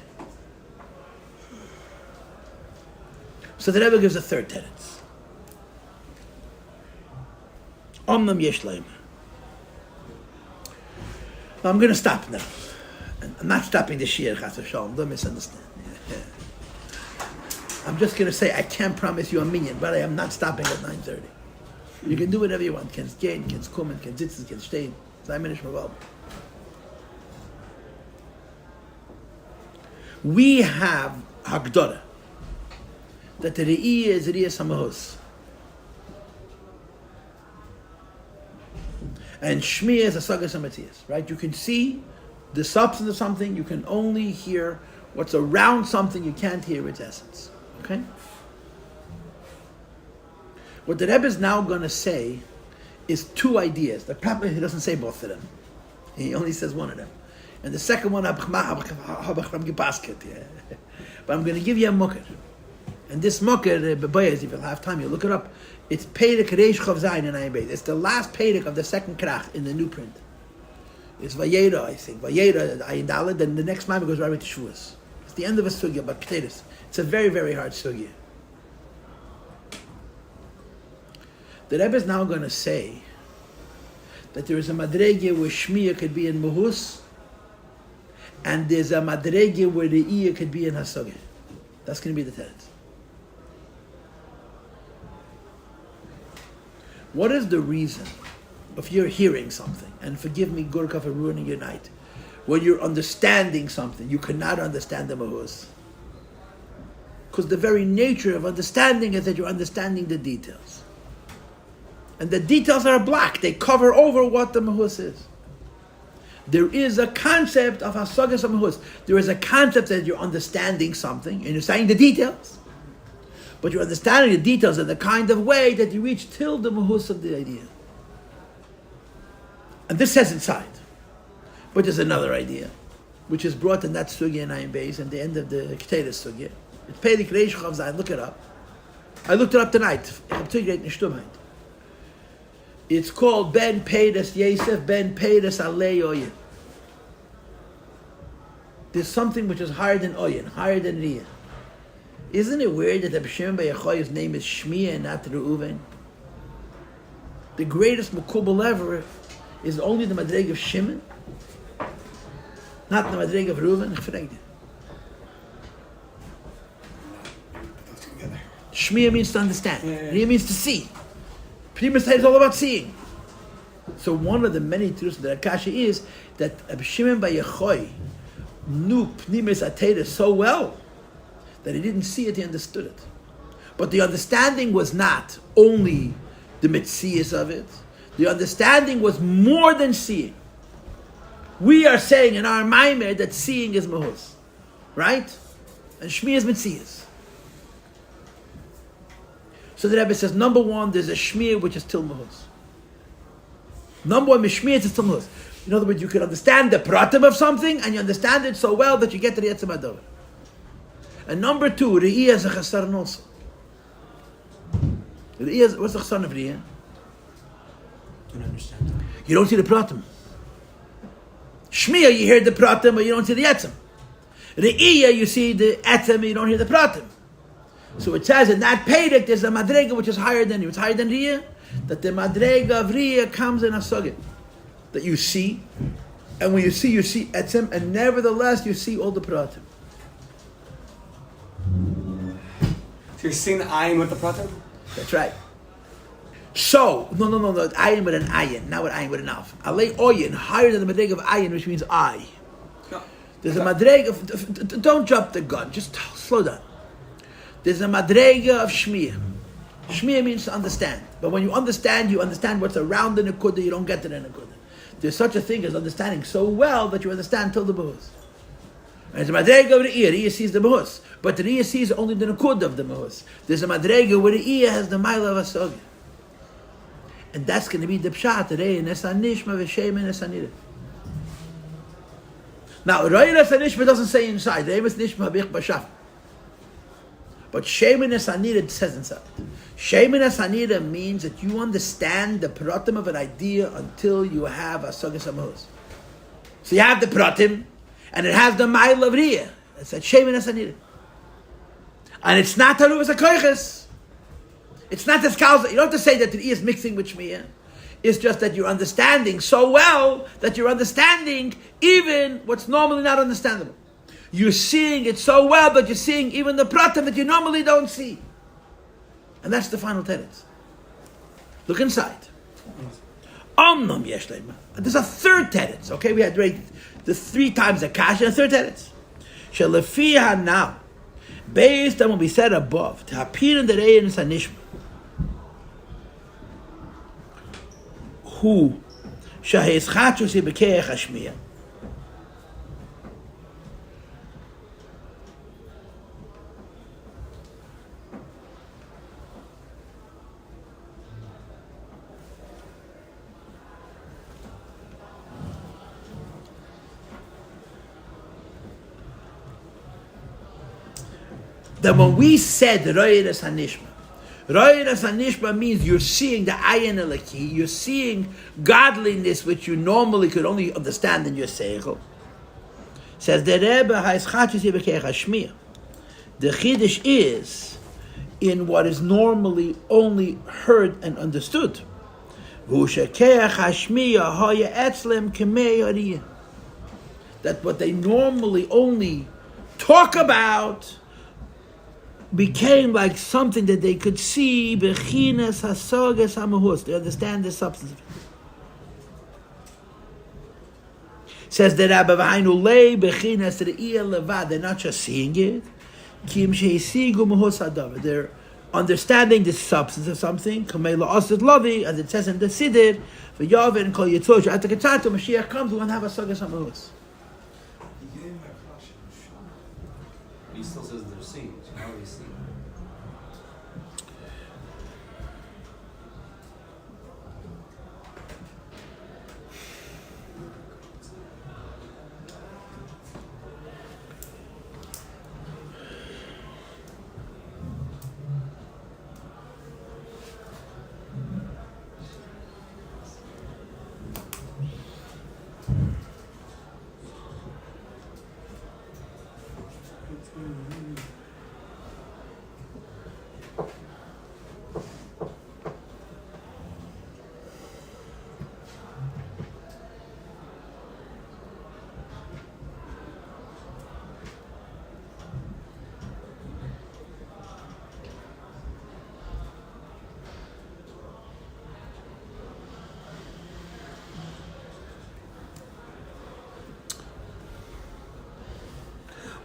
So the Rebbe gives a third tenet. Omnam yesh leim. I'm going to stop now. I'm not stopping the shiur chas v'shalom. Don't misunderstand. I'm just going to say I can't promise you a minyan, but I am not stopping at 9:30. You can do whatever you want. Kannst gehen, kannst kommen, kannst sitzen, kannst stehen. Sei mir nicht mehr. We have Hagdara. That the Re'iyah is Re'iyah Samahos. And Shmiya is a Sagas Amatiyas. Right? You can see the substance of something, you can only hear what's around something, you can't hear its essence. Okay? What the Rebbe is now going to say is two ideas. The problem is he doesn't say both of them. He only says one of them. And the second one, but I'm going to give you a mucker. And this mucker, if you'll have time, you'll look it up. It's Pedic Reish Chav Zayin in Ayin Beis. It's the last Pedic of the second Krach in the new print. It's Vayera, I think. Vayera, Ayin Daled, then the next time it goes right to Shavuos. It's the end of a sugya, but Keteris. It's a very, very hard sugya. The Rebbe is now going to say that there is a madrege where Shmiya could be in Muhus, and there's a madrege where the Iya could be in Hasogeh. That's going to be the tenet. What is the reason, if you're hearing something, and forgive me, Gurka, for ruining your night, when you're understanding something, you cannot understand the mahus. Because the very nature of understanding is that you're understanding the details. And the details are black. They cover over what the mahus is. There is a concept of hasagas mahus. There is a concept that you're understanding something, and you're saying the details. But you're understanding the details in the kind of way that you reach till the mahus of the idea. And this says inside. But there's another idea, which is brought in that sugya in Ayin Beis, and the end of the Keteiris sugya. It's Pedig Reish Chav Zayin. Look it up. I looked it up tonight. It's called Ben Peides Yosef Ben Peides Alei Oyin. There's something which is higher than Oyin, higher than Riyah. Isn't it weird that Rabbi Shimon Bar Yochai's name is Shmiya and not Reuven? The greatest Mekubal ever is only the Madreg of Shimon, not the Madreg of Reuven. Shmiya means to understand. Riyah means to see. Pnima is all about seeing. So one of the many truths of the Akasha is that Rabbi Shimon Bar Yochai knew Pnimis Ateidah so well that he didn't see it, he understood it. But the understanding was not only the mitzias of it. The understanding was more than seeing. We are saying in our Maimer that seeing is mahus, right? And Shmi is mitzias. So the Rebbe says, number one, there's a Shmi which is till mahus. Number one, Mishmi is till mahus. In other words, you can understand the pratim of something, and you understand it so well that you get to the Yetzim Ador. And number two, Re'iyah is a chasaron also. What's the chasaron of Re'iyah? Don't understand. You don't see the pratim. Shmiya, you hear the pratim, but you don't see the etzem. Re'iyah, you see the etzem, but you don't hear the pratim. So it says in that Pedic, there's a madrega which is higher than you. It's higher than Riyah, that the madrega of Riyah comes in a sugit. That you see, and when you see etzem, and nevertheless you see all the pratim. So you're seeing the ayin with the pratim? That's right. So, no, ayin with an ayin, not with ayin with an alf. Alei oyin, higher than the madrega of ayin, which means eye. No. There's a madrega of, don't jump the gun, just slow down. There's a madrega of shmiya. Shmiya means to understand. But when you understand what's around the nekuda, you don't get to the nekuda. There's such a thing as understanding so well that you understand till the bahus. And there's a madrega of the ear. The ear sees the bahus. But the ear sees only the nekuda of the bahus. There's a madrega where the ear has the mila of a sogya. And that's going to be the pshat. Rei nesanishma v'shemen nesanira. Now, Rei nesanishma doesn't say inside. Rei nesanishma habich b'shaf. But Shemin Esanira says inside. Shemin Esanira means that you understand the pratim of an idea until you have a sagas amahus. So you have the pratim, and it has the mile of Riyah. It's that Shemin Esanira. And it's not Taruvas HaKoiches. It's not this cause. You don't have to say that the Riyah is mixing with Shmiyah. It's just that you're understanding so well that you're understanding even what's normally not understandable. You're seeing it so well that you're seeing even the pratim that you normally don't see. And that's the final tenet. Look inside. There's a third tenet. Okay, we had the 3 times the kash and a third tenet. Shalafiha now, based on what we said above, to appear in the rei and sanishma. Who shahes chachus ibekeh hashmiya. That when we said Royeres HaNishma means you're seeing the Ayin Elaki, you're seeing godliness which you normally could only understand in your Seichel. Says the Rebbe Ha'eschachis Yibekech HaShmiya. The Chiddush is in what is normally only heard and understood. V'ushekech HaShmiya Haya Etzlem Kemei Ariyah. That what they normally only talk about became like something that they could see, bechinas hasogas hamahus. They understand the substance of it. Says the Rabbi V'hainu lei bechinas re'iyah levad. They're not just seeing it. Kim sheisigu mahus hadavar. They're understanding the substance of something. Kamei la'asid lavi, as it says in the Siddur. V'yavin kol yitzoj. At the Ketatu, Mashiach comes, we want to have a sagas hamahus. He still says they're seeing. So how are they seeing?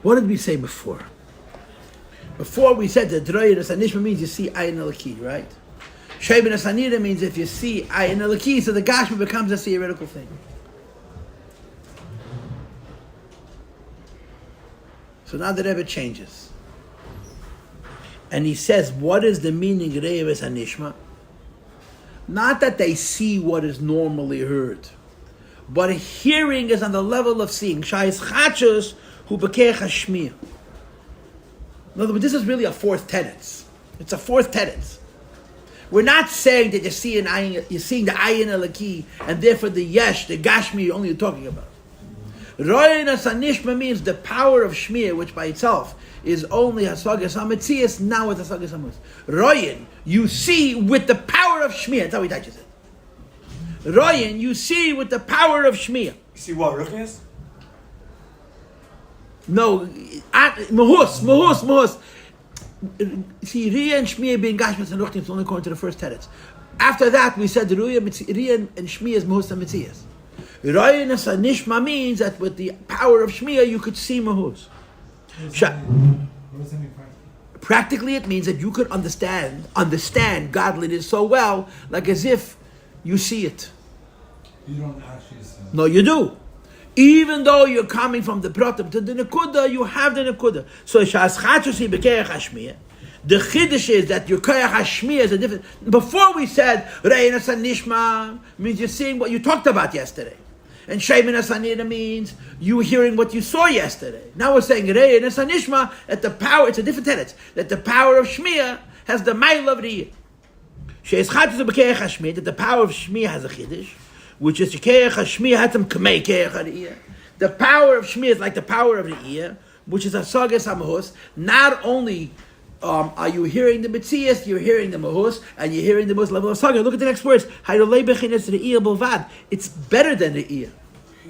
What did we say before? Before we said that Droyinus Anishma means you see Ayin Elaki, right? Sheibinus Anira means if you see Ayin Elaki, so the Gashma becomes a theoretical thing. So now the Rebbe changes. And he says, what is the meaning of Re'eves Anishma? Not that they see what is normally heard, but hearing is on the level of seeing. Shais Chachos who bekeach hashmiya. In other words, this is really a fourth tenet. It's a fourth tenet. We're not saying that you're seeing the ayin elaki, and therefore the yesh, the gashmi, you're only talking about. Roinas anishma means the power of shmiya, which by itself is only hasagas hametzias, now with hasagas hametzias. Royin, you see with the power of shmiya. That's how he touches it. Royin, you see with the power of shmiya. You see what, Ruchnias? No, mahus. See, Riyah and Shmiya being Gashmas and Ruchnim is only according to the first tenets. After that, we said Riyah and Shmiya is mahus and Metzias. Riyah and Nishma means that with the power of Shmiya, you could see mahus. What does that mean practically? Practically, it means that you could understand godliness so well, like as if you see it. You don't actually see it. No, you do. Even though you're coming from the pratim to the nekuda, you have the nekuda. So shas chachusi bekeach hashmiya. The chiddush is that your keach hashmiya is a different. Before we said reinas nishma means you're seeing what you talked about yesterday, and sheimenas anira means you hearing what you saw yesterday. Now we're saying reinas nishma that the power. It's a different tenet. That the power of shmiya has the mile of riyah. Shas chachusi bekeach hashmiya that the power of shmiya has a chiddush, which is the power of Shmiya is like the power of the ear, which is a sagas hamahus. Not only are you hearing the Metzias, you're hearing the mahus, and you're hearing the most level of saga. Look at the next words. It's better than the ear.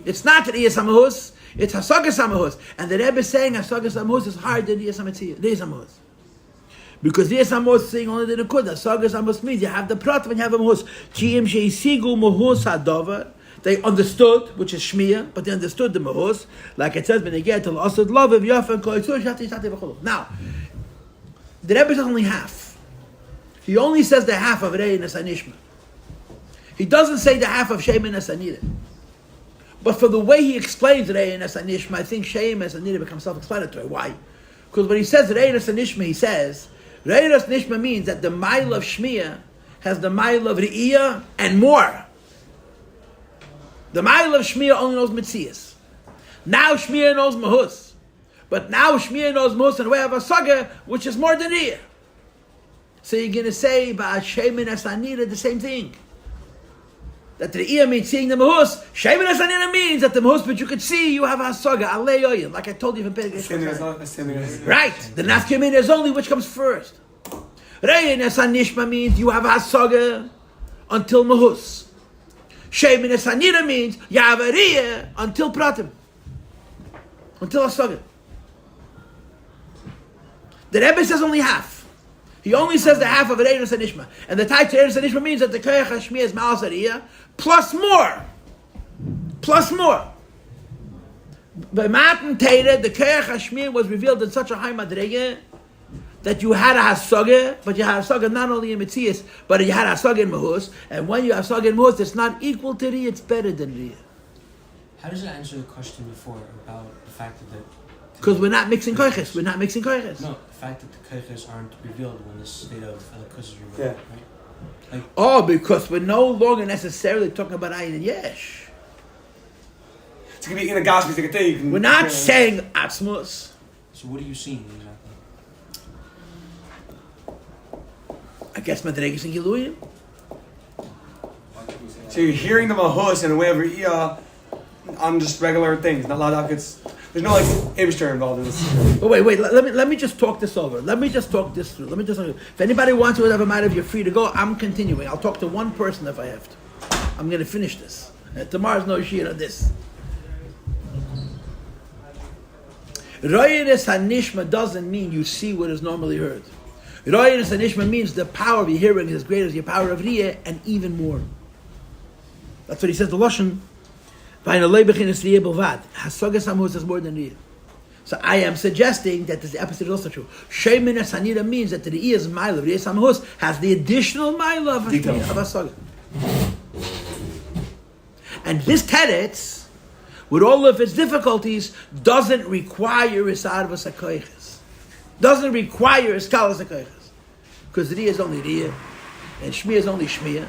It's not the ear samahus, it's hasagas hamahus. And the Rebbe is saying hasagas hamahus is higher than the ear samahus. Because the Esamos is saying only the Nekuda. Sagas Amos means you have the Prat and you have the Mahus. Chiyim sheisigu Mahus hadavar. They understood, which is Shmiya, but they understood the Mahus. Like it says, when they get to L'asad love of Yafa Koytzush. Now, the Rebbe is only half. He only says the half of Rei Nesanishma. He doesn't say the half of Shem and Nesanira. But for the way he explains Rei Nesanishma, I think Shem and Nesanira becomes self-explanatory. Why? Because when he says Rei Nesanishma, he says Reiras Nishma means that the mile of Shmiya has the mile of Re'iyah and more. The mile of Shmiya only knows Metzias. Now Shmiya knows Mahus. But now Shmiya knows Mahus in the way of a saga, which is more than Re'iyah. So you're going to say, Ba'ashem and Asanira, the same thing. That the Re'iyah means seeing the Mahus. Shem and Asanira means that the Mahus, but you could see, you have a saga, Alei Yoyim, like I told you from Pedro. Right. The Nafkamin is only which comes first. Rei Nesan Nishma means you have a saga until Mahus. Shem and Asanira means you have a Re'iyah until Pratim. Until a saga. The Rebbe says only half. He only says the half of Rei Nesan Nishma. And the type of Rei Nesan Nishma means that the Koyach HaShmiya is Ma'as Re'iyah plus more. Plus more. By Matan Teire, the Keach Hashmir was revealed in such a high madrege that you had a hasaga, but you had a hasaga not only in Metzias, but you had a hasaga in Mahus. And when you have hasaga in Mahus, it's not equal to Riyah, it's better than Riyah. How does it answer the question before about the fact that Because we're not mixing koiches. We're not mixing koiches. No, the fact that the koiches aren't revealed when this state of elikus is revealed, Yeah. right? Oh, because we're no longer necessarily talking about Ayin and Yesh. It's gonna be in a gospel, it's like a thing. You can- We're not saying Atzmus. So what are you seeing exactly? I guess Madregas and Giluyim. So you're hearing the mahus in a way of Riyah on just regular things, not ladakits. There's no like Abishter involved in this. But wait. Let me just talk this over. Let me just talk this through. If anybody wants to have a matter, you're free to go. I'm continuing. I'll talk to one person if I have to. I'm going to finish this. Tomorrow's no shir on this. Royinus Hanishma doesn't mean you see what is normally heard. Royinus Hanishma means the power of your hearing is as great as your power of Riyah, and even more. That's what he says, the Lashon. Hasagas Hamus is more than Riyah. So I am suggesting that this opposite is also true. Sheimin Sanira means that the Riyah's mile of Riyah Hamus has the additional mile of Hasagas. And this teretz, with all of its difficulties, doesn't require Isarvas HaKoiches. Doesn't require Iskalas HaKoiches. Because Riyah is only Riyah, and Shmiya is only Shmiya.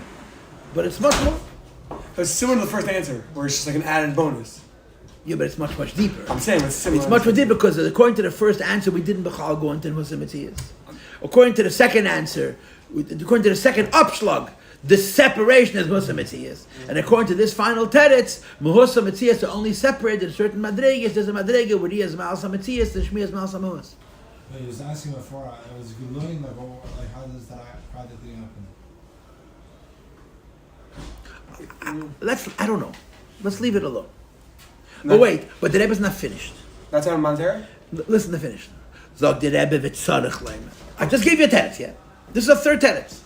But it's much more. It's similar to the first answer, where it's just like an added bonus. Yeah, but it's much deeper. I'm saying it's similar. It's much more deeper because according to the first answer, we didn't Bechal go into Musamitiyas. According to the second answer, according to the second upslug, the separation is Musamitiyas. And according to this final teretz, Muhusa Mitzias are only separated in certain madregas. There's a madrega where he has Ma'asa Mitzias, the Shmi is Ma'asa Muhus. He was asking before, I was Geluim, like how does that practically happen? I don't know. Let's leave it alone. But wait, but the Rebbe is not finished. That's on Montero? Listen to finish. Zog the Rebbe v'tzarech leimer. I just gave you a teretz, yeah? This is a third teretz.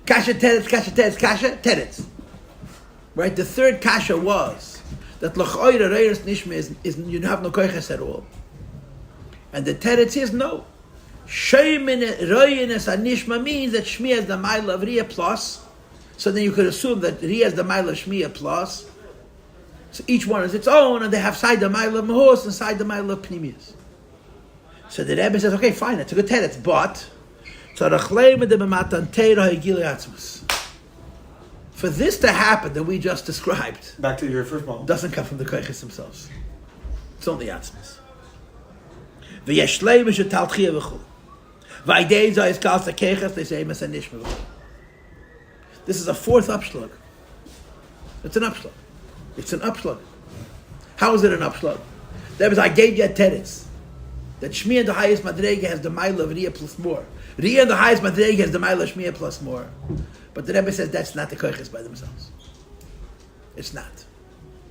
Kasha teretz. Right? The third kasha was that l'choyre reiris nishma is you have no koiches at all. And the teretz is no. Sheimin reiris anishma means that shmi is the mile of Riyah plus. So then you could assume that Riyah is the mile of Shmiya plus. So each one is its own, and they have side the mile of Mahos and side the mile of Pnimius. So the Rebbe says, okay, fine, it's a good teretz, but for this to happen that we just described, Back to your first ball. doesn't come from the koiches themselves. It's only atzmus. V'yesh leimer shetalchia v'chul. V'aydei zayis kals ha'keches, they say mes hanishma v'chul. This is a fourth upslug. It's an upslug. It's an upslug. How is it an upslug? That was I gave you a teretz. That Shmiya in the highest madrega has the mile of Riyah plus more. Riyah in the highest madrega has the mile of Shmiya plus more. But the Rebbe says that's not the koiches by themselves. It's not.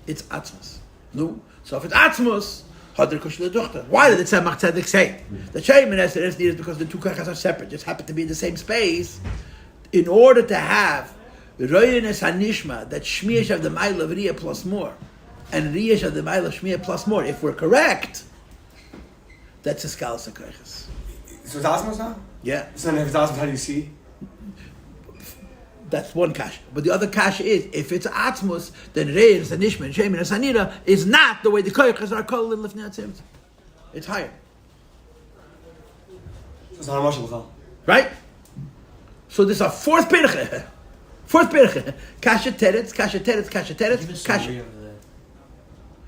It's atzmus. No. So if it's atzmus, hadr kushla dochter. Why did the Tzemach Tzedek say the Sheimin is needed because the two koiches are separate, just happen to be in the same space? In order to have Royinus Hanishma, that Shmiyash of the mile of Riyah plus more, and Riyash of the mile of Shmiya plus more, if we're correct, that's a Skalas HaKoiches. So it's Osmos now? Yeah. So then if it's Osmos, how do you see? That's one kasha. But the other kasha is, if it's Atzmus, then Royinus Hanishma and Shemin Hasanira is not the way the Koiches are called in Lifnei Atzimtzum. It's higher. So it's not a Mashal. Right? So this is a fourth pirche. Fourth pirche. Kasha teretz. Kasha.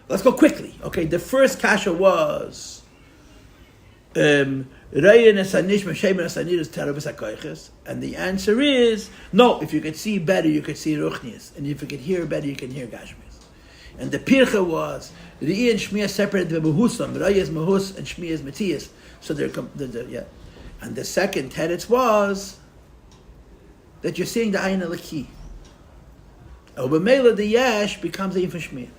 Let's go quickly. Okay, the first kasha was and the answer is no. If you could see better, you could see ruchnias, and if you could hear better, you can hear gashmis. And the pirche was Riyah and Shmiya separated by Mahusam. Riyah is Mahus and Shmiya is Metzias. So they're yeah. And the second teretz was that you're seeing the ayin alaki. Obamela the yash becomes the infashmir.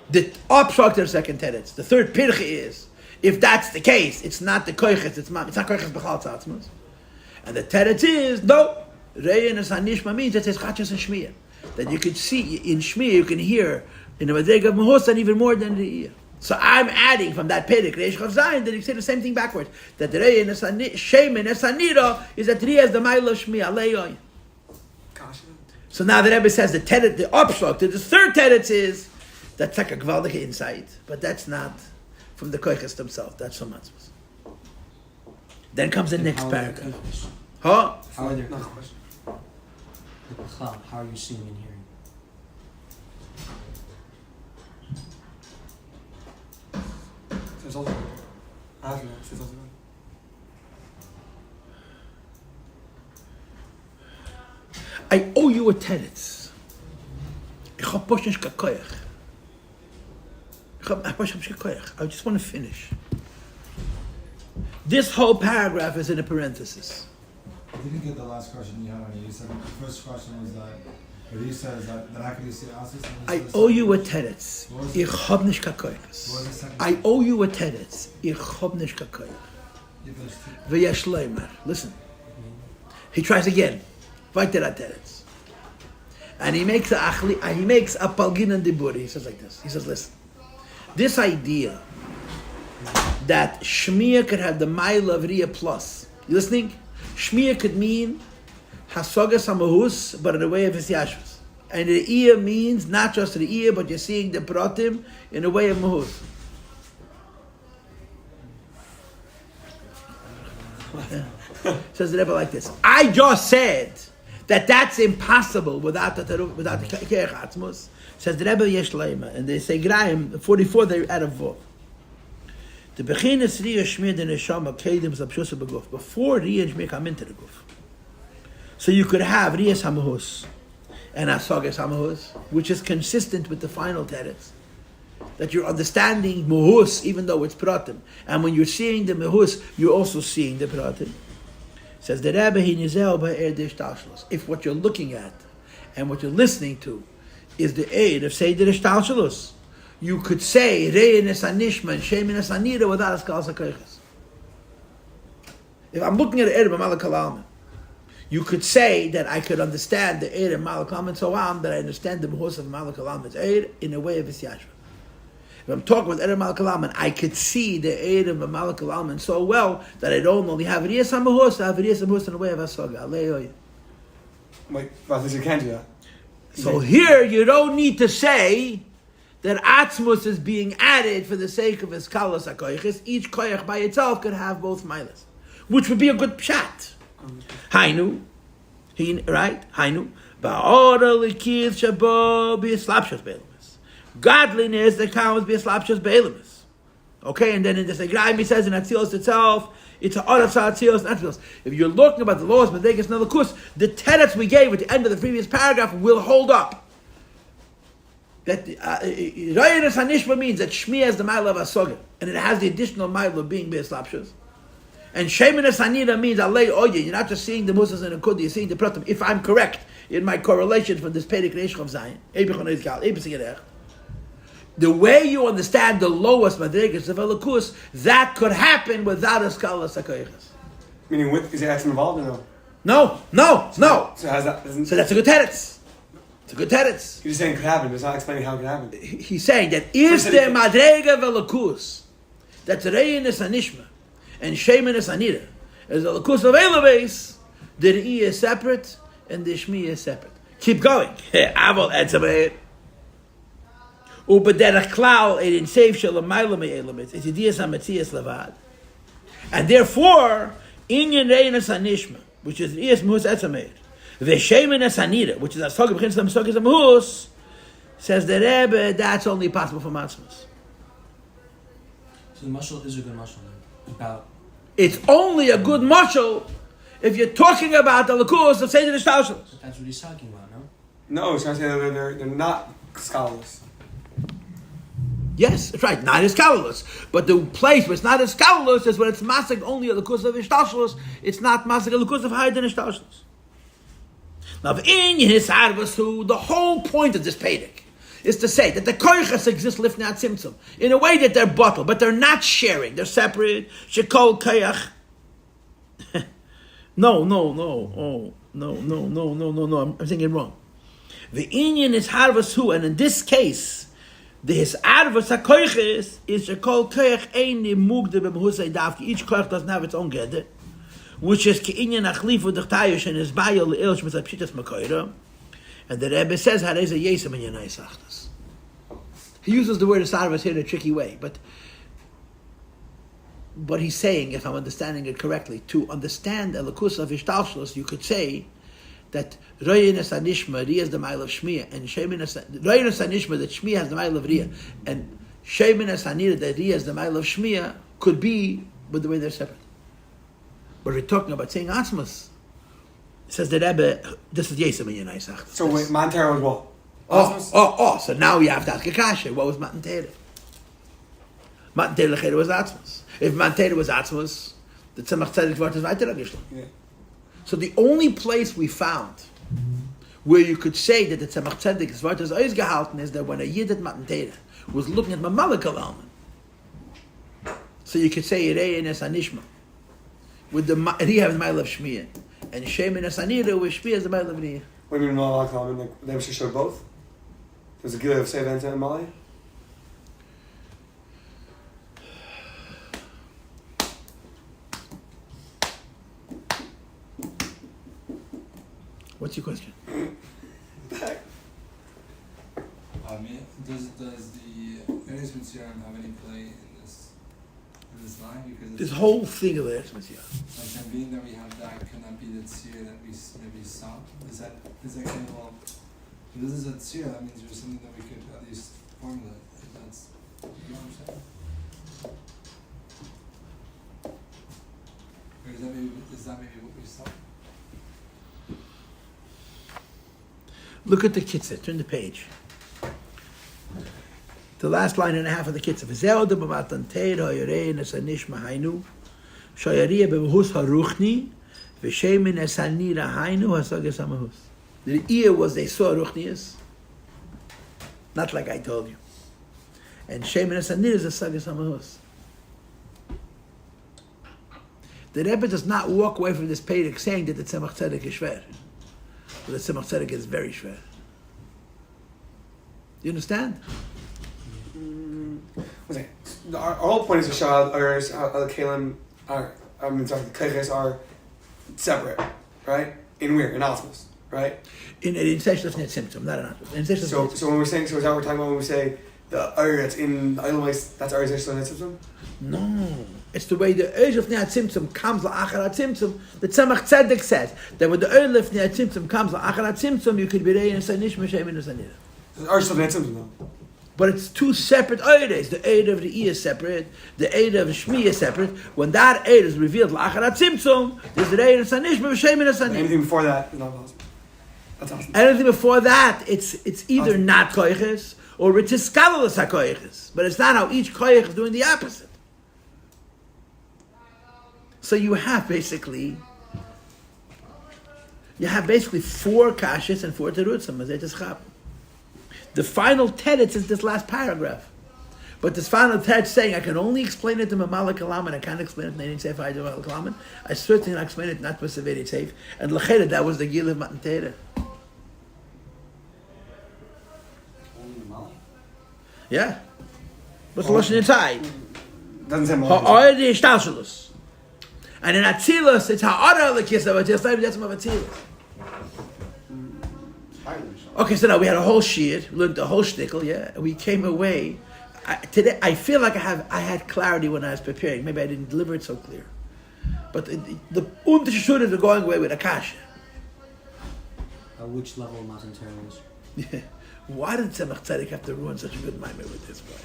The upshot to the second teretz, the third pirche is, if that's the case, it's not the koiches, it's not koiches b'chal tzatzus. And the teretz is, no, Royinus Hanishma means that it's chachas and shmiya. That you can see, in shmiya you can hear, in the madrega of mahos, and even more than the Riyah. So I'm adding from that Perek Reish Chav Zayin that he say the same thing backwards. That the Rei Shemin Esanira is that Ri as the Mailo Shmi Aleyoy. So now the Rebbe says the tenet, the upshot to the third tenet is that's like a Gvaldige insight, but that's not from the Koiches themselves. That's from Atzmos. Then comes the next paragraph. Huh? How are there No question. How are you seeing and hearing? Says also. After that, says also. I owe you a tenet. I just want to finish. This whole paragraph is in a parenthesis. I didn't get the last question you had on it. You said the first question was that what you said is that I could see Asis. I owe you a tenet. What was Ich the- hab nicht What was kakoyach. the second? I owe you a tenet. Ich hab nicht kakoyach. You finished two. V'yesh leimer. Listen. He tries again. Weiter a tenet. And he makes a palgin and diburi. He says like this. He says, listen. This idea that Shmiya could have the mile of Riyah plus. You listening? Shmiya could mean Hasogas HaMahus, but in a way of his Yashvas. And the ear means not just the ear, but you're seeing the Pratim in a way of Mahus. Says the Rebbe like this. I just said that that's impossible without the Kerech Atzmos. Says the Rebbe Yesh Leima. And they say, Graim, 44, they add a Vov. The Bechinas Riyah Shmir the Neshama Kedim Zabshusa Beguf. Before Riyah and Shmir come into the Guf. So you could have Riyas HaMahus and Asagas HaMahus, which is consistent with the final tenets. That you're understanding Mahus even though it's Pratim. And when you're seeing the Mahus, you're also seeing the Pratim. Says the Rebbe Hinizel Ba'er Dish Tashlos. If what you're looking at and what you're listening to is the aid of Seder Ishtalshalos, you could say Rei Nesanishma and Shemin Nesanira without Askal Sakaychas. If I'm looking at the aid of Malak Alalman, you could say that I could understand the aid of Malak Alalman so on that I understand the Mahus of Malak Alalman's aid in a way of his Yashva. If I'm talking with Eder Malak Alalman, I could see the aid of Malak Alalman so well that I don't only have Riyas HaMahus, I have Riyas HaMahus in a way of Asaga. Aleyoy. Wait, but you can't do that. So here you don't need to say that Atzmus is being added for the sake of his Kalas HaKoyches. Each Koyach by itself could have both milas, which would be a good pshat. Hainu, right? Hainu. Ba'ora likith shabo b'yislapshas be'elamis. Godliness that comes b'yislapshas be'elamis. Okay, and then in the Segraim he says in Atzilos itself, it's a Oratz Atzilos and Atzilos. If you're looking about the laws, Medegas Nelakus, the tenets we gave at the end of the previous paragraph will hold up. That Rayyanis Hanishma means that Shmi has the mile of Asoga, and it has the additional mile of being B'yislapshas. And Sheminus Hanira means Alei Oye. You're not just seeing the Musas and the Kudi, you're seeing the Pratim. If I'm correct in my correlation from this Perek Reish Chav Zayin, the way you understand the lowest Madrigas of Elikus, that could happen without a Skala Sakayachas. Meaning, is there action involved or no? No. So how's that? So that's a good teretz. It's a good teretz. He's just saying it could happen. It's not explaining how it could happen. He's saying that if the Madrega of Elikus, that's Reyinus Anishma, and Sheminus Anira, as the Elikus of Elabes, the Re'i is separate, and the Shmi is separate. Keep going. Aval Etzabayit. Ubederach klal in seif shalamayla me'elamis. It's idiyas hametzias levad, and therefore inyan reinas hanishma, which is iyas muhus etzameir, v'sheimenas hanira, which is asog b'chinas l'masogis hamuhus, says the Rebbe that's only possible for matzmas. So the mashal is a good mashal about. It's only a good mashal if you're talking about the lakus of Seder Ishtalshalos. That's what he's talking about, no? No, he's trying to say that they're not scholars. Yes, that's right. Not as scholars, but the place where it's not as scholars is when it's masig only a lakus of Ishtalshalos. It's not masig a lakus of higher than Ishtalshalos. Now, in his harvasu, the whole point of this Pedic is to say that the koiches exist lifnei atzimtzum in a way that they're bottled, but they're not sharing. They're separate. Shekol koyach. No. I'm saying it wrong. The Inyan is harvasu, and in this case, The hisarvus hakoiches is shekol koich eini mugde b'mehusay davki. Each koich doesn't have its own geder, which is keinyan achlifu d'chtayish and is bayil le'ilsh mit pshitas makoira. And the Rebbe says harei ze yesem in Inside Chassidus. He uses the word hisarvus here in a tricky way, but what he's saying, if I'm understanding it correctly, to understand Elokus of Ishtalshlus, you could say that Royenes Anishma, Ria is the mile of Shmiya, and Royenes Anishma, that Shmiya has the mile of Ria, and Shemenes Anira, that Ria is the mile of Shmiya, could be with the way they're separate. But we're talking about saying Atzmas. It says the Rebbe, this is Yesem in Inside Chassidus. So wait, Matan Torah was what? So now you have to ask a kasha. What was Matan Torah? Matan Torah was Atzmas. If Matan Torah was Atzmas, the Tzemach Tzedek Vart is weiter geschlagen. Yeah. So the only place we found where you could say that the Tzemach Tzedek Vart is ausgehalten is that when a Yid at Matan Torah was looking at Mamalakal Alman. So you could say Irei Nes Anishma with the Riyah of the mile of Shmiya, and Shemin Nes Anira with Shmiya is the mile of Riyah. What do you mean Mamalakal Alman? Like they should show both. There's a Gilead of Seva and Mali. What's your question? I mean, does the Eretz Mitzrayim have any play in this line? Because This whole thing of the Eretz Mitzrayim. like being that we have that, can that be the tzir that we maybe saw? Is that kind of well? If this is a tzir, that means there's something that we could at least formulate. If that's, you know what I'm saying? Or is that maybe what we saw? Look at the kitzah. Turn the page. The last line and a half of the kitzah. V'zeh odem b'matan Torah yorei nes hanishma hainu shoyariya b'mehus haruchni v'shemin nes hanira hainu hasagas hamahus. The ear was they saw ruchnius, not like I told you. And shemin nes hanira is hasagas hamahus. The Rebbe does not walk away from this pedic saying that the Tzemach Tzedek is shver. But the Tzemach Tzedek is very shver. Do you understand? Okay. Our whole point is to show how the Kalim are, the Keiches are separate, right? In where? In Osmos, right? In Inside Chassidus symptom, not an Osmos. So when we're saying, so is that what we're talking about when we say the that's in the Edelweiss, that's our Inside Chassidus symptom? No. It's the way the Oil of Niyat Tzimtzum comes la'acharat Tzimtzum. The Tzemach Tzedek says that when the Oil of Niyat Tzimtzum comes la'acharat Tzimtzum, you could be rei and sanish m'shem in sanira. Our Chassidus symptom though. But it's two separate Oiles. The Eid of the E is separate. The Eid of Shmi is separate. When that Eid is revealed la'acharat Tzimtzum, there's the rei and sanish m'shem in sanira. Anything before that is not possible. That's awesome. Anything before that, it's either Awesome. not koiches or it's iskalalus hakoiches. But it's not how each koich is doing the opposite. So you have basically four kashas and four terutzim. The final teretz is this last paragraph. But this final teretz saying, I can only explain it to Mamala Kalam and I can't explain it to Nein Seif Mamala Kalam. I certainly not explain it not to Severi Seif. And Lechera, that was the Gil of Matan Torah. Only Mali? Yeah. What's the Lashon inside? Doesn't say more. Ha'ordi Ishtalshalus. And in Atzilus, it's ha'ara l'kis of Atzilus, not even of Atzilus. Okay, so now we had a whole shiur, learned the whole shtickle, yeah, and we came away. Today, I feel like I had clarity when I was preparing. Maybe I didn't deliver it so clear. But the Untershudas are going away with Akasha. At which level Matan Torah was? Yeah. Why did Tzemach Tzedek have to ruin such a good maimer with this boy?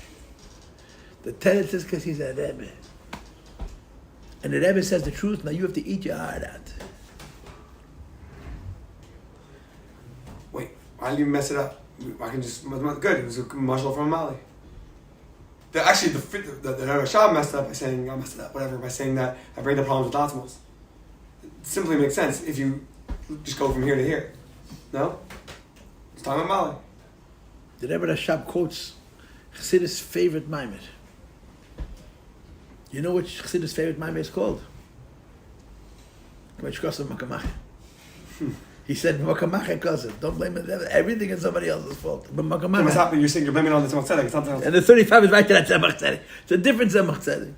The tenet is because he's a Rebbe. And the Rebbe says the truth, now you have to eat your heart out. Wait, why did you mess it up? I can just, good, it was a mashal from Mali. The Rashab messed up by saying, I messed it up, whatever, by saying that I bring the problems with Atzmos. It simply makes sense if you just go from here to here. No? It's talking about Mali. The Rebbe Rashab quotes Chassidus' favorite maimer. You know what Chassidus' favorite maimer is called? He said, don't blame it. Everything is somebody else's fault. What's happening? You're saying you're blaming it on the Tzemach Tzedek. It's not And the 35 is right to that Tzemach Tzedek. It's a different Tzemach Tzedek.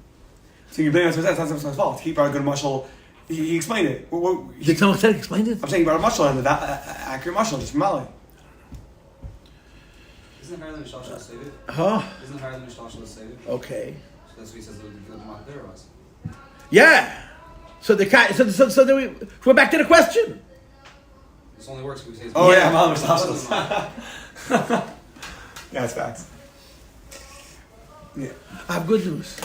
So you're blaming it on the Tzemach Tzedek. It's not Tzemach Tzedek's fault. He brought a good mashal. He explained it. Did Tzemach Tzedek explain it? I'm saying he brought a mashal and that accurate mashal just from Mali. Isn't it higher than Mishal Shal Seder? Huh? Isn't it higher than Mishal Shal Seder? Okay. So that's what he says the Machder was. Yeah. So then we're back to the question. This only works if we say it's Oh yeah, Yeah. Mali Mishal. Yeah, it's facts. Yeah. I have good news.